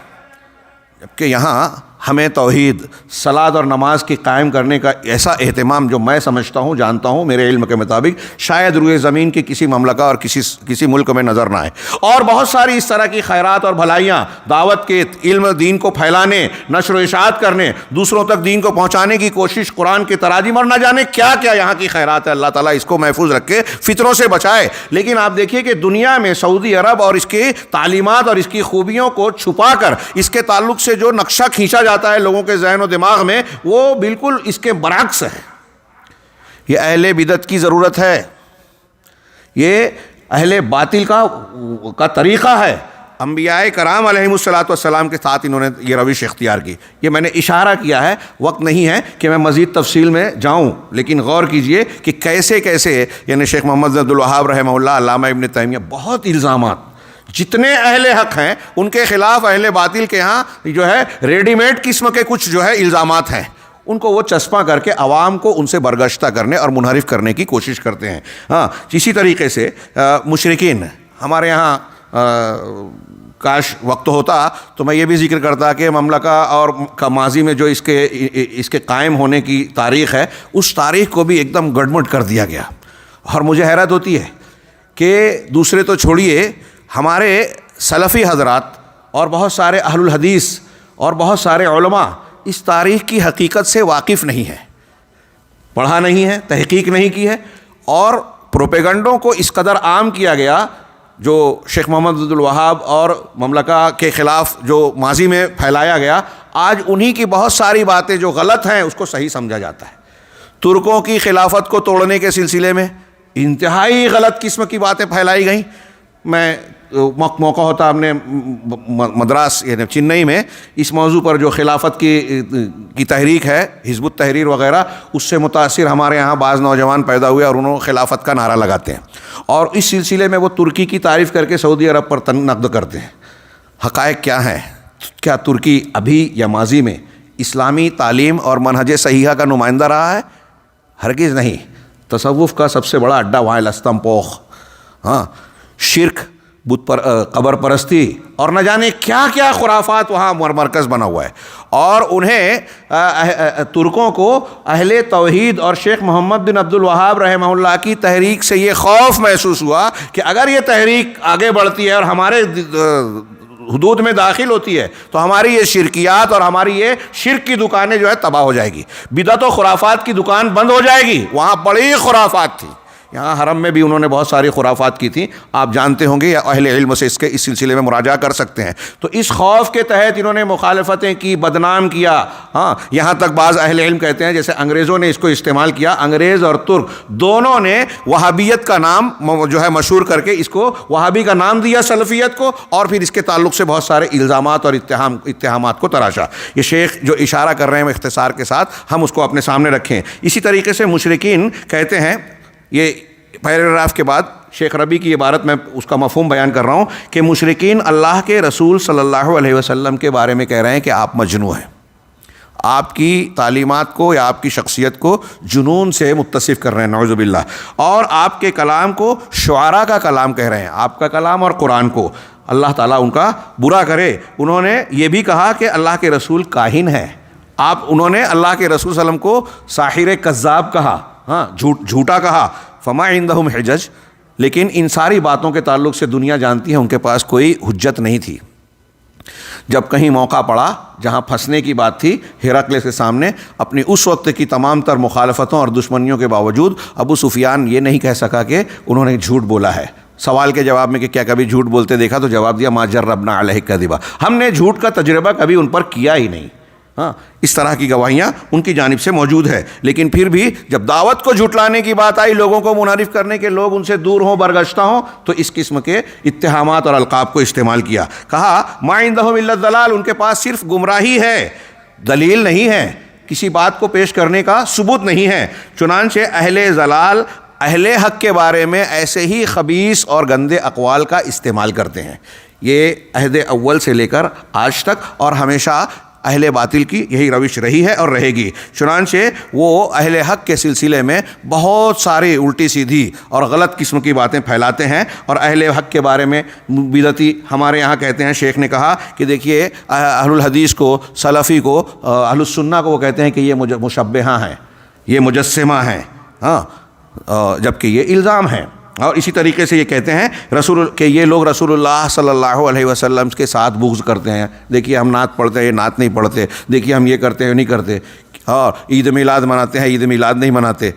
جبکہ یہاں ہمیں توحید، صلاۃ اور نماز کی قائم کرنے کا ایسا اہتمام جو میں سمجھتا ہوں، جانتا ہوں، میرے علم کے مطابق شاید روئے زمین کی کسی مملکہ اور کسی ملک میں نظر نہ آئے. اور بہت ساری اس طرح کی خیرات اور بھلائیاں دعوت کے علم دین کو پھیلانے، نشر و اشاعت کرنے، دوسروں تک دین کو پہنچانے کی کوشش، قرآن کے تراجم اور نہ جانے کیا کیا یہاں کی خیرات ہے. اللہ تعالیٰ اس کو محفوظ رکھے، فطروں سے بچائے. لیکن آپ دیکھیے کہ دنیا میں سعودی عرب اور اس کی تعلیمات اور اس کی خوبیوں کو چھپا کر اس کے تعلق سے جو نقشہ کھینچا جاتا ہے لوگوں کے ذہن و دماغ میں، وہ بالکل اس کے برعکس ہے. یہ اہل بدعت کی ضرورت ہے، یہ اہل باطل کا طریقہ ہے. انبیاء کرام علیہم الصلوۃ کے ساتھ انہوں نے یہ روش اختیار کی. یہ میں نے اشارہ کیا ہے، وقت نہیں ہے کہ میں مزید تفصیل میں جاؤں، لیکن غور کیجئے کہ کیسے یعنی شیخ محمد بن عبد الوہاب رحمہ اللہ، علامہ ابن تیمیہ، بہت الزامات، جتنے اہل حق ہیں ان کے خلاف اہل باطل کے ہاں جو ہے ریڈی میڈ قسم کے کچھ جو ہے الزامات ہیں، ان کو وہ چسپاں کر کے عوام کو ان سے برگشتہ کرنے اور منحرف کرنے کی کوشش کرتے ہیں. اسی طریقے سے مشرکین ہمارے یہاں، کاش وقت ہوتا تو میں یہ بھی ذکر کرتا کہ مملکہ اور کا ماضی میں جو اس کے قائم ہونے کی تاریخ ہے، اس تاریخ کو بھی ایک دم گڑمٹ کر دیا گیا. اور مجھے حیرت ہوتی ہے کہ دوسرے تو چھوڑیے، ہمارے سلفی حضرات اور بہت سارے اہل الحدیث اور بہت سارے علماء اس تاریخ کی حقیقت سے واقف نہیں ہیں، پڑھا نہیں ہے، تحقیق نہیں کی ہے، اور پروپیگنڈوں کو اس قدر عام کیا گیا جو شیخ محمد بن عبد الوہاب اور مملکہ کے خلاف جو ماضی میں پھیلایا گیا، آج انہی کی بہت ساری باتیں جو غلط ہیں اس کو صحیح سمجھا جاتا ہے. ترکوں کی خلافت کو توڑنے کے سلسلے میں انتہائی غلط قسم کی باتیں پھیلائی گئیں. میں موقع ہوتا ہم نے مدراس یعنی چنئی میں اس موضوع پر جو خلافت کی تحریک ہے، حزب التحریر وغیرہ، اس سے متاثر ہمارے یہاں بعض نوجوان پیدا ہوئے اور انہوں خلافت کا نعرہ لگاتے ہیں، اور اس سلسلے میں وہ ترکی کی تعریف کر کے سعودی عرب پر نقد کرتے ہیں. حقائق کیا ہیں؟ کیا ترکی ابھی یا ماضی میں اسلامی تعلیم اور منہج صحیحہ کا نمائندہ رہا ہے؟ ہرگز نہیں. تصوف کا سب سے بڑا اڈا وہاں لستم پوخ، شرک، قبر پرستی اور نہ جانے کیا کیا خرافات وہاں مرکز بنا ہوا ہے. اور انہیں ترکوں کو اہل توحید اور شیخ محمد بن عبد الوہاب رحمہ اللہ کی تحریک سے یہ خوف محسوس ہوا کہ اگر یہ تحریک آگے بڑھتی ہے اور ہمارے حدود میں داخل ہوتی ہے تو ہماری یہ شرکیات اور ہماری یہ شرک کی دکانیں جو ہے تباہ ہو جائے گی. بدعت و خرافات کی دکان بند ہو جائے گی. وہاں بڑی خرافات تھی. یہاں حرم میں بھی انہوں نے بہت ساری خرافات کی تھیں، آپ جانتے ہوں گے یا اہل علم سے اس سلسلے میں مراجعہ کر سکتے ہیں. تو اس خوف کے تحت انہوں نے مخالفتیں کی، بدنام کیا. ہاں، یہاں تک بعض اہل علم کہتے ہیں جیسے انگریزوں نے اس کو استعمال کیا، انگریز اور ترک دونوں نے وہابیت کا نام جو ہے مشہور کر کے اس کو وہابی کا نام دیا سلفیت کو، اور پھر اس کے تعلق سے بہت سارے الزامات اور اتہامات کو تراشا. یہ شیخ جو اشارہ کر رہے ہیں اختصار کے ساتھ ہم اس کو اپنے سامنے رکھیں. اسی طریقے سے مشرکین کہتے ہیں، یہ پیراگراف کے بعد شیخ ربیع کی عبارت میں اس کا مفہوم بیان کر رہا ہوں کہ مشرکین اللہ کے رسول صلی اللہ علیہ وسلم کے بارے میں کہہ رہے ہیں کہ آپ مجنون ہیں. آپ کی تعلیمات کو یا آپ کی شخصیت کو جنون سے متصف کر رہے ہیں، نعوذ باللہ. اور آپ کے کلام کو شعراء کا کلام کہہ رہے ہیں. آپ کا کلام اور قرآن کو اللہ تعالیٰ ان کا برا کرے. انہوں نے یہ بھی کہا کہ اللہ کے رسول کاہن ہے. انہوں نے اللہ کے رسول صلی اللہ علیہ وسلم کو ساحر کذاب کہا، ہاں جھوٹا کہا. فما عندہم حجج، لیکن ان ساری باتوں کے تعلق سے دنیا جانتی ہے ان کے پاس کوئی حجت نہیں تھی. جب کہیں موقع پڑا جہاں پھنسنے کی بات تھی، ہرقل کے سامنے اپنی اس وقت کی تمام تر مخالفتوں اور دشمنیوں کے باوجود ابو سفیان یہ نہیں کہہ سکا کہ انہوں نے جھوٹ بولا ہے. سوال کے جواب میں کہ کیا کبھی جھوٹ بولتے دیکھا، تو جواب دیا ما جربنا علیہ کذبا، ہم نے جھوٹ کا تجربہ کبھی ان پر کیا ہی نہیں. ہاں، اس طرح کی گواہیاں ان کی جانب سے موجود ہے. لیکن پھر بھی جب دعوت کو جھٹلانے کی بات آئی، لوگوں کو منحرف کرنے کے، لوگ ان سے دور ہوں، برگشتہ ہوں، تو اس قسم کے اتہامات اور القاب کو استعمال کیا. کہا ما عندہم الا الضلال، ان کے پاس صرف گمراہی ہے، دلیل نہیں ہے، کسی بات کو پیش کرنے کا ثبوت نہیں ہے. چنانچہ اہل ضلال اہل حق کے بارے میں ایسے ہی خبیث اور گندے اقوال کا استعمال کرتے ہیں. یہ عہد اول سے لے کر آج تک اور ہمیشہ اہل باطل کی یہی روش رہی ہے اور رہے گی. چنانچہ وہ اہل حق کے سلسلے میں بہت ساری الٹی سیدھی اور غلط قسم کی باتیں پھیلاتے ہیں. اور اہل حق کے بارے میں بدعتی ہمارے یہاں کہتے ہیں، شیخ نے کہا کہ دیکھیے اہل الحدیث کو، سلفی کو، اہل السنہ کو وہ کہتے ہیں کہ یہ مشبہہ ہیں، یہ مجسمہ ہیں، ہاں، جبکہ یہ الزام ہیں. اور اسی طریقے سے یہ کہتے ہیں کہ یہ لوگ رسول اللہ صلی اللہ علیہ وسلم کے ساتھ بغض کرتے ہیں. دیکھیے ہم نعت پڑھتے ہیں، یہ نعت نہیں پڑھتے. دیکھیے ہم یہ کرتے ہیں، نہیں کرتے. اور عید میلاد مناتے ہیں، عید میلاد نہیں مناتے.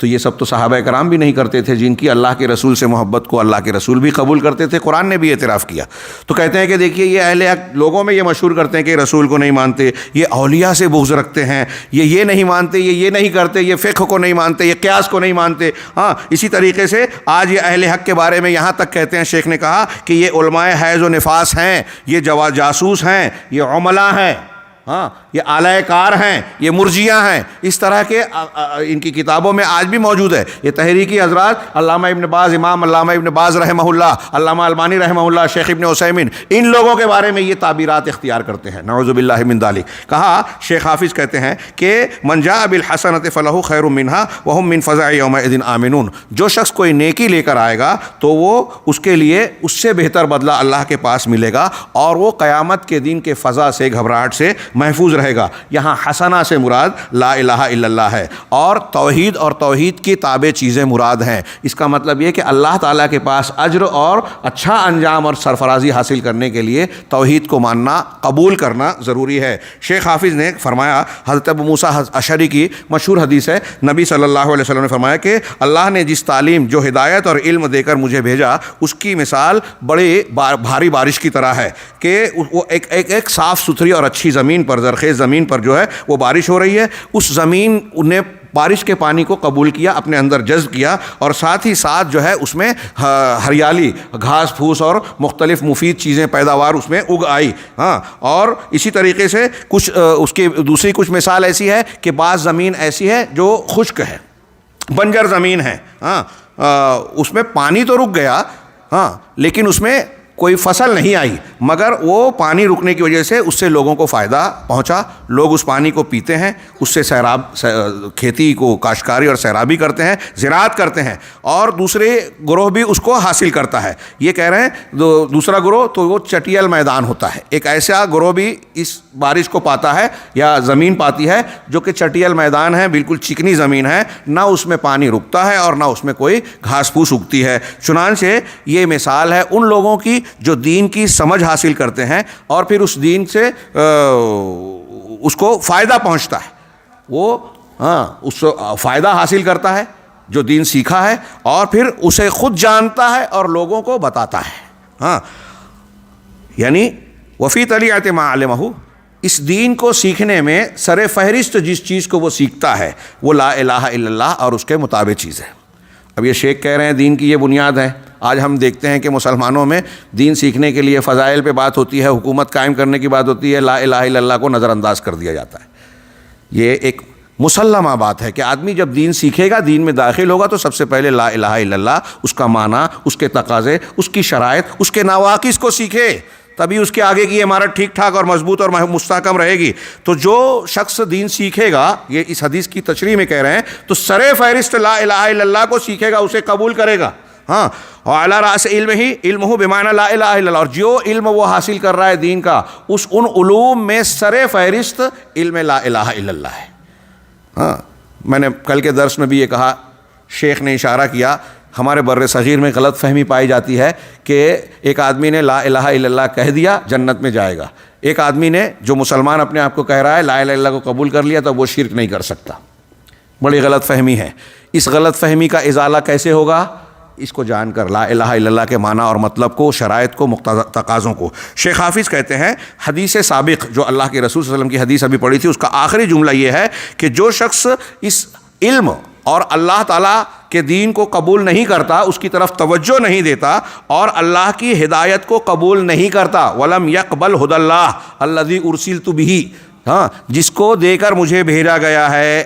تو یہ سب تو صحابہ کرام بھی نہیں کرتے تھے، جن کی اللہ کے رسول سے محبت کو اللہ کے رسول بھی قبول کرتے تھے، قرآن نے بھی اعتراف کیا. تو کہتے ہیں کہ دیکھیے یہ اہل حق لوگوں میں یہ مشہور کرتے ہیں کہ رسول کو نہیں مانتے، یہ اولیاء سے بغض رکھتے ہیں، یہ نہیں مانتے، یہ نہیں کرتے، یہ فقہ کو نہیں مانتے، یہ قیاس کو نہیں مانتے. ہاں، اسی طریقے سے آج یہ اہل حق کے بارے میں یہاں تک کہتے ہیں، شیخ نے کہا کہ یہ علماء حیض و نفاس ہیں، یہ جاسوس ہیں، یہ عملا ہیں، ہاں، یہ اعلی کار ہیں، یہ مرجیہ ہیں. اس طرح کے ان کی کتابوں میں آج بھی موجود ہے. یہ تحریکی حضرات، علامہ ابن باز، امام علامہ ابن باز رحمہ اللہ، علامہ البانی رحمہ اللہ، شیخ ابن عثیمین، ان لوگوں کے بارے میں یہ تعبیرات اختیار کرتے ہیں، نعوذ باللہ من ذلک. کہا شیخ حافظ کہتے ہیں کہ من جاء بالحسنۃ فلہ خیر منها وهم من فزع یومئذ آمنون، جو شخص کوئی نیکی لے کر آئے گا تو وہ اس کے لیے اس سے بہتر بدلہ اللہ کے پاس ملے گا، اور وہ قیامت کے دن کے فضا سے، گھبراہٹ سے محفوظ رہے گا. یہاں حسنہ سے مراد لا الہ الا اللہ ہے، اور توحید اور توحید کی تابع چیزیں مراد ہیں. اس کا مطلب یہ کہ اللہ تعالیٰ کے پاس اجر اور اچھا انجام اور سرفرازی حاصل کرنے کے لیے توحید کو ماننا، قبول کرنا ضروری ہے. شیخ حافظ نے فرمایا، حضرت ابو موسیٰ اشعری کی مشہور حدیث ہے، نبی صلی اللہ علیہ وسلم نے فرمایا کہ اللہ نے جس تعلیم، جو ہدایت اور علم دے کر مجھے بھیجا، اس کی مثال بڑی بھاری بارش کی طرح ہے کہ وہ ایک صاف ستھری اور اچھی زمین پر، زرخیز زمین پر جو ہے وہ بارش ہو رہی ہے. اس زمین نے بارش کے پانی کو قبول کیا، اپنے اندر جذب کیا، اور ساتھ ہی ساتھ جو ہے اس میں ہریالی، گھاس پھوس اور مختلف مفید چیزیں، پیداوار اس میں اگ آئی. ہاں، اور اسی طریقے سے کچھ اس کی دوسری کچھ مثال ایسی ہے کہ بعض زمین ایسی ہے جو خشک ہے، بنجر زمین ہے. ہاں، اس میں پانی تو رک گیا، ہاں، لیکن اس میں کوئی فصل نہیں آئی، مگر وہ پانی رکنے کی وجہ سے اس سے لوگوں کو فائدہ پہنچا. لوگ اس پانی کو پیتے ہیں، اس سے کھیتی کو، کاشتکاری اور سیرابی کرتے ہیں، زراعت کرتے ہیں، اور دوسرے گروہ بھی اس کو حاصل کرتا ہے. یہ کہہ رہے ہیں دوسرا گروہ تو وہ چٹیل میدان ہوتا ہے. ایک ایسا گروہ بھی اس بارش کو پاتا ہے یا زمین پاتی ہے جو کہ چٹیل میدان ہے، بالکل چکنی زمین ہے، نہ اس میں پانی رکتا ہے اور نہ اس میں کوئی گھاس پھوس اگتی ہے. چنانچہ یہ مثال ہے ان لوگوں کی جو دین کی سمجھ حاصل کرتے ہیں اور پھر اس دین سے اس کو فائدہ پہنچتا ہے، وہ اس فائدہ حاصل کرتا ہے جو دین سیکھا ہے، اور پھر اسے خود جانتا ہے اور لوگوں کو بتاتا ہے۔ یعنی وفی طلیعۃ ما علمہ، اس دین کو سیکھنے میں سر فہرست جس چیز کو وہ سیکھتا ہے وہ لا الہ الا اللہ اور اس کے مطابق چیز ہے۔ اب یہ شیخ کہہ رہے ہیں دین کی یہ بنیاد ہے۔ آج ہم دیکھتے ہیں کہ مسلمانوں میں دین سیکھنے کے لیے فضائل پہ بات ہوتی ہے، حکومت قائم کرنے کی بات ہوتی ہے، لا الہ الا اللہ کو نظر انداز کر دیا جاتا ہے۔ یہ ایک مسلمہ بات ہے کہ آدمی جب دین سیکھے گا، دین میں داخل ہوگا، تو سب سے پہلے لا الہ الا اللہ، اس کا معنی، اس کے تقاضے، اس کی شرائط، اس کے نواقص کو سیکھے، تبھی اس کے آگے کی عمارت ٹھیک ٹھاک اور مضبوط اور مستحکم رہے گی۔ تو جو شخص دین سیکھے گا، یہ اس حدیث کی تشریح میں کہہ رہے ہیں، تو سر فہرست لا الہ الا اللہ کو سیکھے گا، اسے قبول کرے گا۔ وعلی رأس علمہ بمعنی لا الہ الا اللہ، اور جو علم وہ حاصل کر رہا ہے دین کا، ان علوم میں سر فہرست علم لا الہ الا اللہ ہے۔ میں نے کل کے درس میں بھی یہ کہا، شیخ نے اشارہ کیا، ہمارے بر صغیر میں غلط فہمی پائی جاتی ہے کہ ایک آدمی نے لا الہ الا اللہ کہہ دیا جنت میں جائے گا، ایک آدمی نے جو مسلمان اپنے آپ کو کہہ رہا ہے لا الہ الا اللہ کو قبول کر لیا تو وہ شرک نہیں کر سکتا۔ بڑی غلط فہمی ہے۔ اس غلط فہمی کا ازالہ کیسے ہوگا؟ اس کو جان کر، لا الہ الا اللہ کے معنی اور مطلب کو، شرائط کو، تقاضوں کو۔ شیخ حافظ کہتے ہیں حدیث سابق جو اللہ کے رسول صلی اللہ علیہ وسلم کی حدیث ابھی پڑھی تھی، اس کا آخری جملہ یہ ہے کہ جو شخص اس علم اور اللہ تعالیٰ کے دین کو قبول نہیں کرتا، اس کی طرف توجہ نہیں دیتا اور اللہ کی ہدایت کو قبول نہیں کرتا، وَلَمْ يَقْبَلْ هُدَى اللَّهِ الَّذِي أُرْسِلْتُ بِهِ، جس کو دے کر مجھے بھیجا گیا ہے،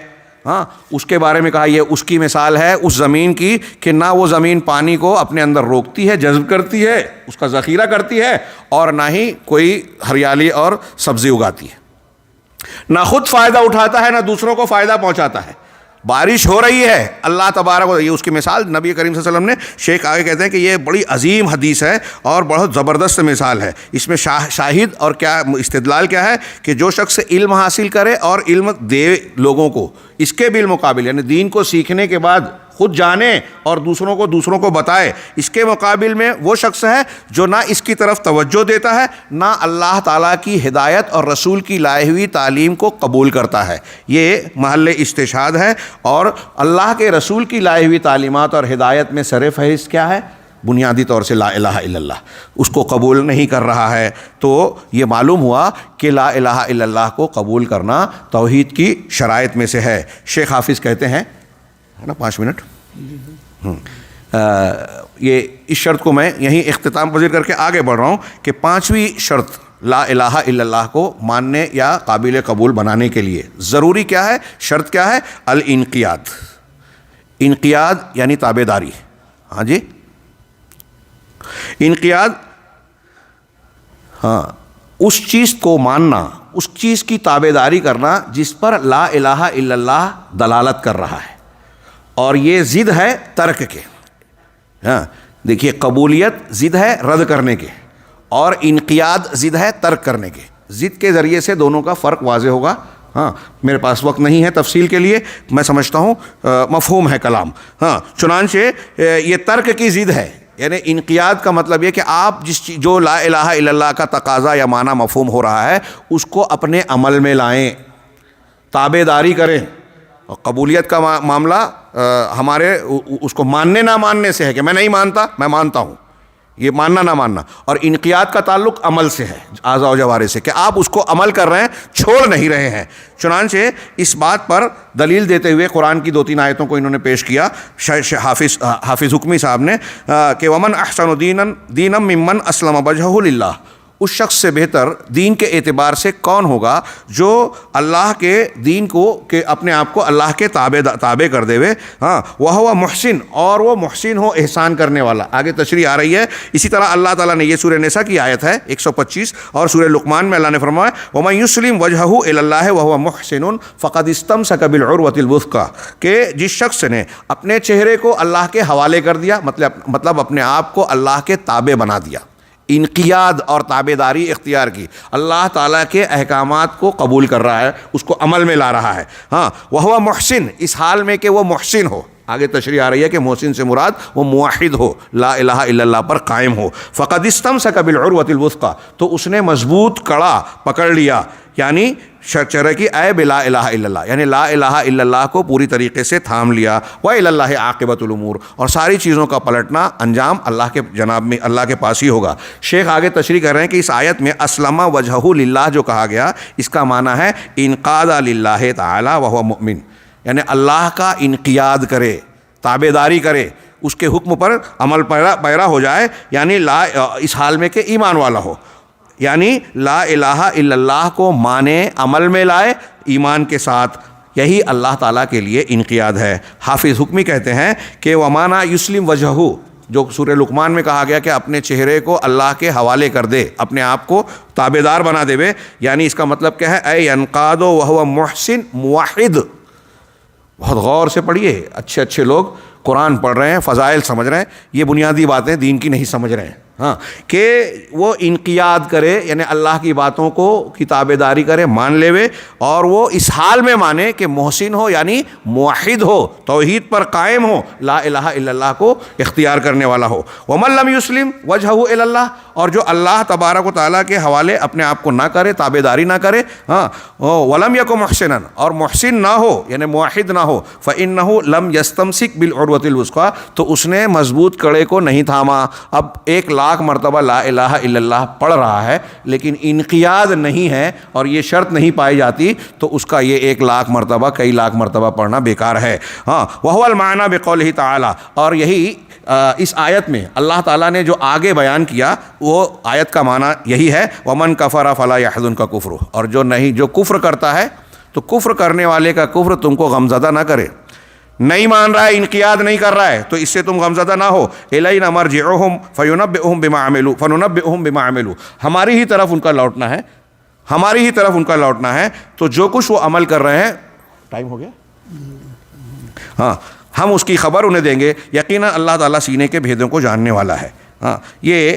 اس کے بارے میں کہا یہ اس کی مثال ہے اس زمین کی کہ نہ وہ زمین پانی کو اپنے اندر روکتی ہے، جذب کرتی ہے، اس کا ذخیرہ کرتی ہے، اور نہ ہی کوئی ہریالی اور سبزی اگاتی ہے، نہ خود فائدہ اٹھاتا ہے نہ دوسروں کو فائدہ پہنچاتا ہے۔ بارش ہو رہی ہے، اللہ تبارک و، یہ اس کی مثال نبی کریم صلی اللہ علیہ وسلم نے، شیخ آگے کہتے ہیں کہ یہ بڑی عظیم حدیث ہے اور بہت زبردست مثال ہے۔ اس میں شاہد اور کیا استدلال کیا ہے کہ جو شخص علم حاصل کرے اور علم دے لوگوں کو، اس کے بالمقابل یعنی دین کو سیکھنے کے بعد خود جانے اور دوسروں کو بتائے، اس کے مقابل میں وہ شخص ہے جو نہ اس کی طرف توجہ دیتا ہے، نہ اللہ تعالیٰ کی ہدایت اور رسول کی لائی ہوئی تعلیم کو قبول کرتا ہے۔ یہ محل استشہاد ہے، اور اللہ کے رسول کی لائی ہوئی تعلیمات اور ہدایت میں سر فہرست کیا ہے؟ بنیادی طور سے لا الہ الا اللہ، اس کو قبول نہیں کر رہا ہے۔ تو یہ معلوم ہوا کہ لا الہ الا اللہ کو قبول کرنا توحید کی شرائط میں سے ہے۔ شیخ حافظ کہتے ہیں، ہے نا 5 منٹ، یہ اس شرط کو میں یہیں اختتام پذیر کر کے آگے بڑھ رہا ہوں کہ 5ویں شرط لا الہ الا اللہ کو ماننے یا قابل قبول بنانے کے لیے ضروری کیا ہے؟ شرط کیا ہے؟ الانقیاد۔ انقیاد یعنی تابع داری۔ ہاں جی، انقیاد، اس چیز کو ماننا، اس چیز کی تابع داری کرنا جس پر لا الہ الا اللہ دلالت کر رہا ہے، اور یہ ضد ہے ترک کے۔ دیکھیے، قبولیت ضد ہے رد کرنے کے، اور انقیاد ضد ہے ترک کرنے کے۔ ضد کے ذریعے سے دونوں کا فرق واضح ہوگا۔ میرے پاس وقت نہیں ہے تفصیل کے لیے، میں سمجھتا ہوں مفہوم ہے کلام۔ چنانچہ یہ ترک کی ضد ہے، یعنی انقیاد کا مطلب یہ کہ آپ جو لا الہ الا اللہ کا تقاضا یا معنی مفہوم ہو رہا ہے اس کو اپنے عمل میں لائیں، تابع داری کریں۔ اور قبولیت کا معاملہ ہمارے اس کو ماننے نہ ماننے سے ہے کہ میں نہیں مانتا، میں مانتا ہوں، یہ ماننا نہ ماننا۔ اور انقیاد کا تعلق عمل سے ہے، اعضاء و جوارح سے، کہ آپ اس کو عمل کر رہے ہیں، چھوڑ نہیں رہے ہیں۔ چنانچہ اس بات پر دلیل دیتے ہوئے قرآن کی 2-3 آیتوں کو انہوں نے پیش کیا حافظ حکمی صاحب نے، کہ ومن احسن دینا ممن اسلم وجہہ للہ، اس شخص سے بہتر دین کے اعتبار سے کون ہوگا جو اللہ کے دین کو کہ اپنے آپ کو اللہ کے تابع کر دے ہوئے، وہ محسن، اور وہ محسن ہو، احسان کرنے والا۔ آگے تشریح آ رہی ہے۔ اسی طرح اللہ تعالیٰ نے، یہ سورہ نساء کی آیت ہے 125، اور سورہ لقمان میں اللہ نے فرمایا وَمَن يُسْلِمْ وَجْهَهُ إِلَى اللَّهِ وَهُوَ مُحْسِنٌ فَقَدِ اسْتَمْسَكَ بِالْعُرْوَةِ الْوُثْقَىٰ، کہ جس شخص نے اپنے چہرے کو اللہ کے حوالے کر دیا، مطلب اپنے آپ کو اللہ کے تابع بنا دیا، انقیاد اور تابع داری اختیار کی، اللہ تعالیٰ کے احکامات کو قبول کر رہا ہے، اس کو عمل میں لا رہا ہے۔ وہ محسن، اس حال میں کہ وہ محسن ہو، آگے تشریح آ رہی ہے کہ محسن سے مراد وہ موحد ہو، لا الہ الا اللہ پر قائم ہو. فقد استمسک بالعروۃ الوثقی، تو اس نے مضبوط کڑا پکڑ لیا، یعنی شرع کی اے بلا الہ الا اللہ، یعنی لا الہ الا اللہ کو پوری طریقے سے تھام لیا. وَإِلَى اللَّهِ عَاقِبَةُ الْأُمُورِ، اور ساری چیزوں کا پلٹنا، انجام اللہ کے جناب میں، اللہ کے پاس ہی ہوگا. شیخ آگے تشریح کر رہے ہیں کہ اس آیت میں اسلم وجہہ للہ جو کہا گیا، اس کا معنی ہے انقاد للہ تعالی وہو مؤمن، یعنی اللہ کا انقیاد کرے، تابعداری کرے، اس کے حکم پر عمل پیرا ہو جائے، یعنی اس حال میں کہ ایمان والا ہو، یعنی لا الہ الا اللہ کو مانے، عمل میں لائے ایمان کے ساتھ. یہی اللہ تعالیٰ کے لیے انقیاد ہے. حافظ حکمی کہتے ہیں کہ ومانا یسلم وجہہ، جو سورہ لقمان میں کہا گیا کہ اپنے چہرے کو اللہ کے حوالے کر دے، اپنے آپ کو تابعدار بنا دے، یعنی اس کا مطلب کیا ہے؟ اے ینقاد وہو محسن موحد. بہت غور سے پڑھیے، اچھے اچھے لوگ قرآن پڑھ رہے ہیں، فضائل سمجھ رہے ہیں، یہ بنیادی باتیں دین کی نہیں سمجھ رہے ہیں. ہاں، کہ وہ انقیاد کرے، یعنی اللہ کی باتوں کو کی تابعداری کرے، مان لے، اور وہ اس حال میں مانے کہ محسن ہو، یعنی موحد ہو، توحید پر قائم ہو، لا الہ الا اللہ کو اختیار کرنے والا ہو. ومن لم یسلم وجہہ الی اللہ، اور جو اللہ تبارک و تعالیٰ کے حوالے اپنے آپ کو نہ کرے، تابعداری نہ کرے، ہاں، ولم یک محسنا، اور محسن نہ ہو، یعنی موحد نہ ہو، فإنہ لم یستمسک بالعروۃ الوثقی، تو اس نے مضبوط کڑے کو نہیں تھاما. اب 1,00,000 مرتبہ لا الہ الا اللہ پڑھ رہا ہے لیکن انقیاد نہیں ہے، اور یہ شرط نہیں پائی جاتی، تو اس کا یہ 1,00,000 مرتبہ، کئی لاکھ مرتبہ پڑھنا بیکار ہے. ہاں، وہو المعنی بقولہ تعالی، اور یہی اس آیت میں اللہ تعالیٰ نے جو آگے بیان کیا، وہ آیت کا معنی یہی ہے، ومن کفر فلا یحزنک کفرہ، اور جو کفر کرتا ہے تو کفر کرنے والے کا کفر تم کو غمزدہ نہ کرے. نہیں مان رہا ہے، انقیاد نہیں کر رہا ہے، تو اس سے تم غمزدہ نہ ہو. الینا مرجعہم فینبئہم بما عملوا فننبئہم بما عملوا، ہماری ہی طرف ان کا لوٹنا ہے، ہماری ہی طرف ان کا لوٹنا ہے، تو جو کچھ وہ عمل کر رہے ہیں. ٹائم ہو گیا؟ ہاں، ہم اس کی خبر انہیں دیں گے. یقیناً اللہ تعالیٰ سینے کے بھیدوں کو جاننے والا ہے. ہاں، یہ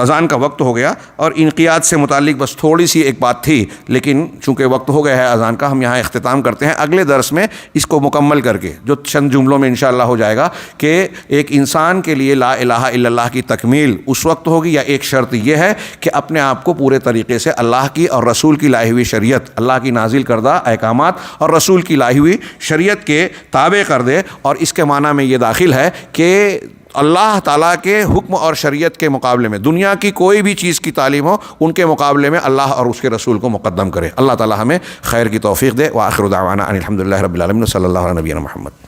اذان کا وقت ہو گیا، اور انقیاد سے متعلق بس تھوڑی سی ایک بات تھی، لیکن چونکہ وقت ہو گیا ہے اذان کا، ہم یہاں اختتام کرتے ہیں. اگلے درس میں اس کو مکمل کر کے جو چند جملوں میں انشاءاللہ ہو جائے گا کہ ایک انسان کے لیے لا الہ الا اللہ کی تکمیل اس وقت ہوگی، یا ایک شرط یہ ہے کہ اپنے آپ کو پورے طریقے سے اللہ کی اور رسول کی لائی ہوئی شریعت، اللہ کی نازل کردہ احکامات اور رسول کی لائی ہوئی شریعت کے تابع کر دے. اور اس کے معنی میں یہ داخل ہے کہ اللہ تعالیٰ کے حکم اور شریعت کے مقابلے میں دنیا کی کوئی بھی چیز کی تعلیم ہو، ان کے مقابلے میں اللہ اور اس کے رسول کو مقدم کرے. اللہ تعالیٰ ہمیں خیر کی توفیق دے. وآخر دعوانا ان الحمد للہ رب العالمین، صلی اللہ علیہ نبینا محمد.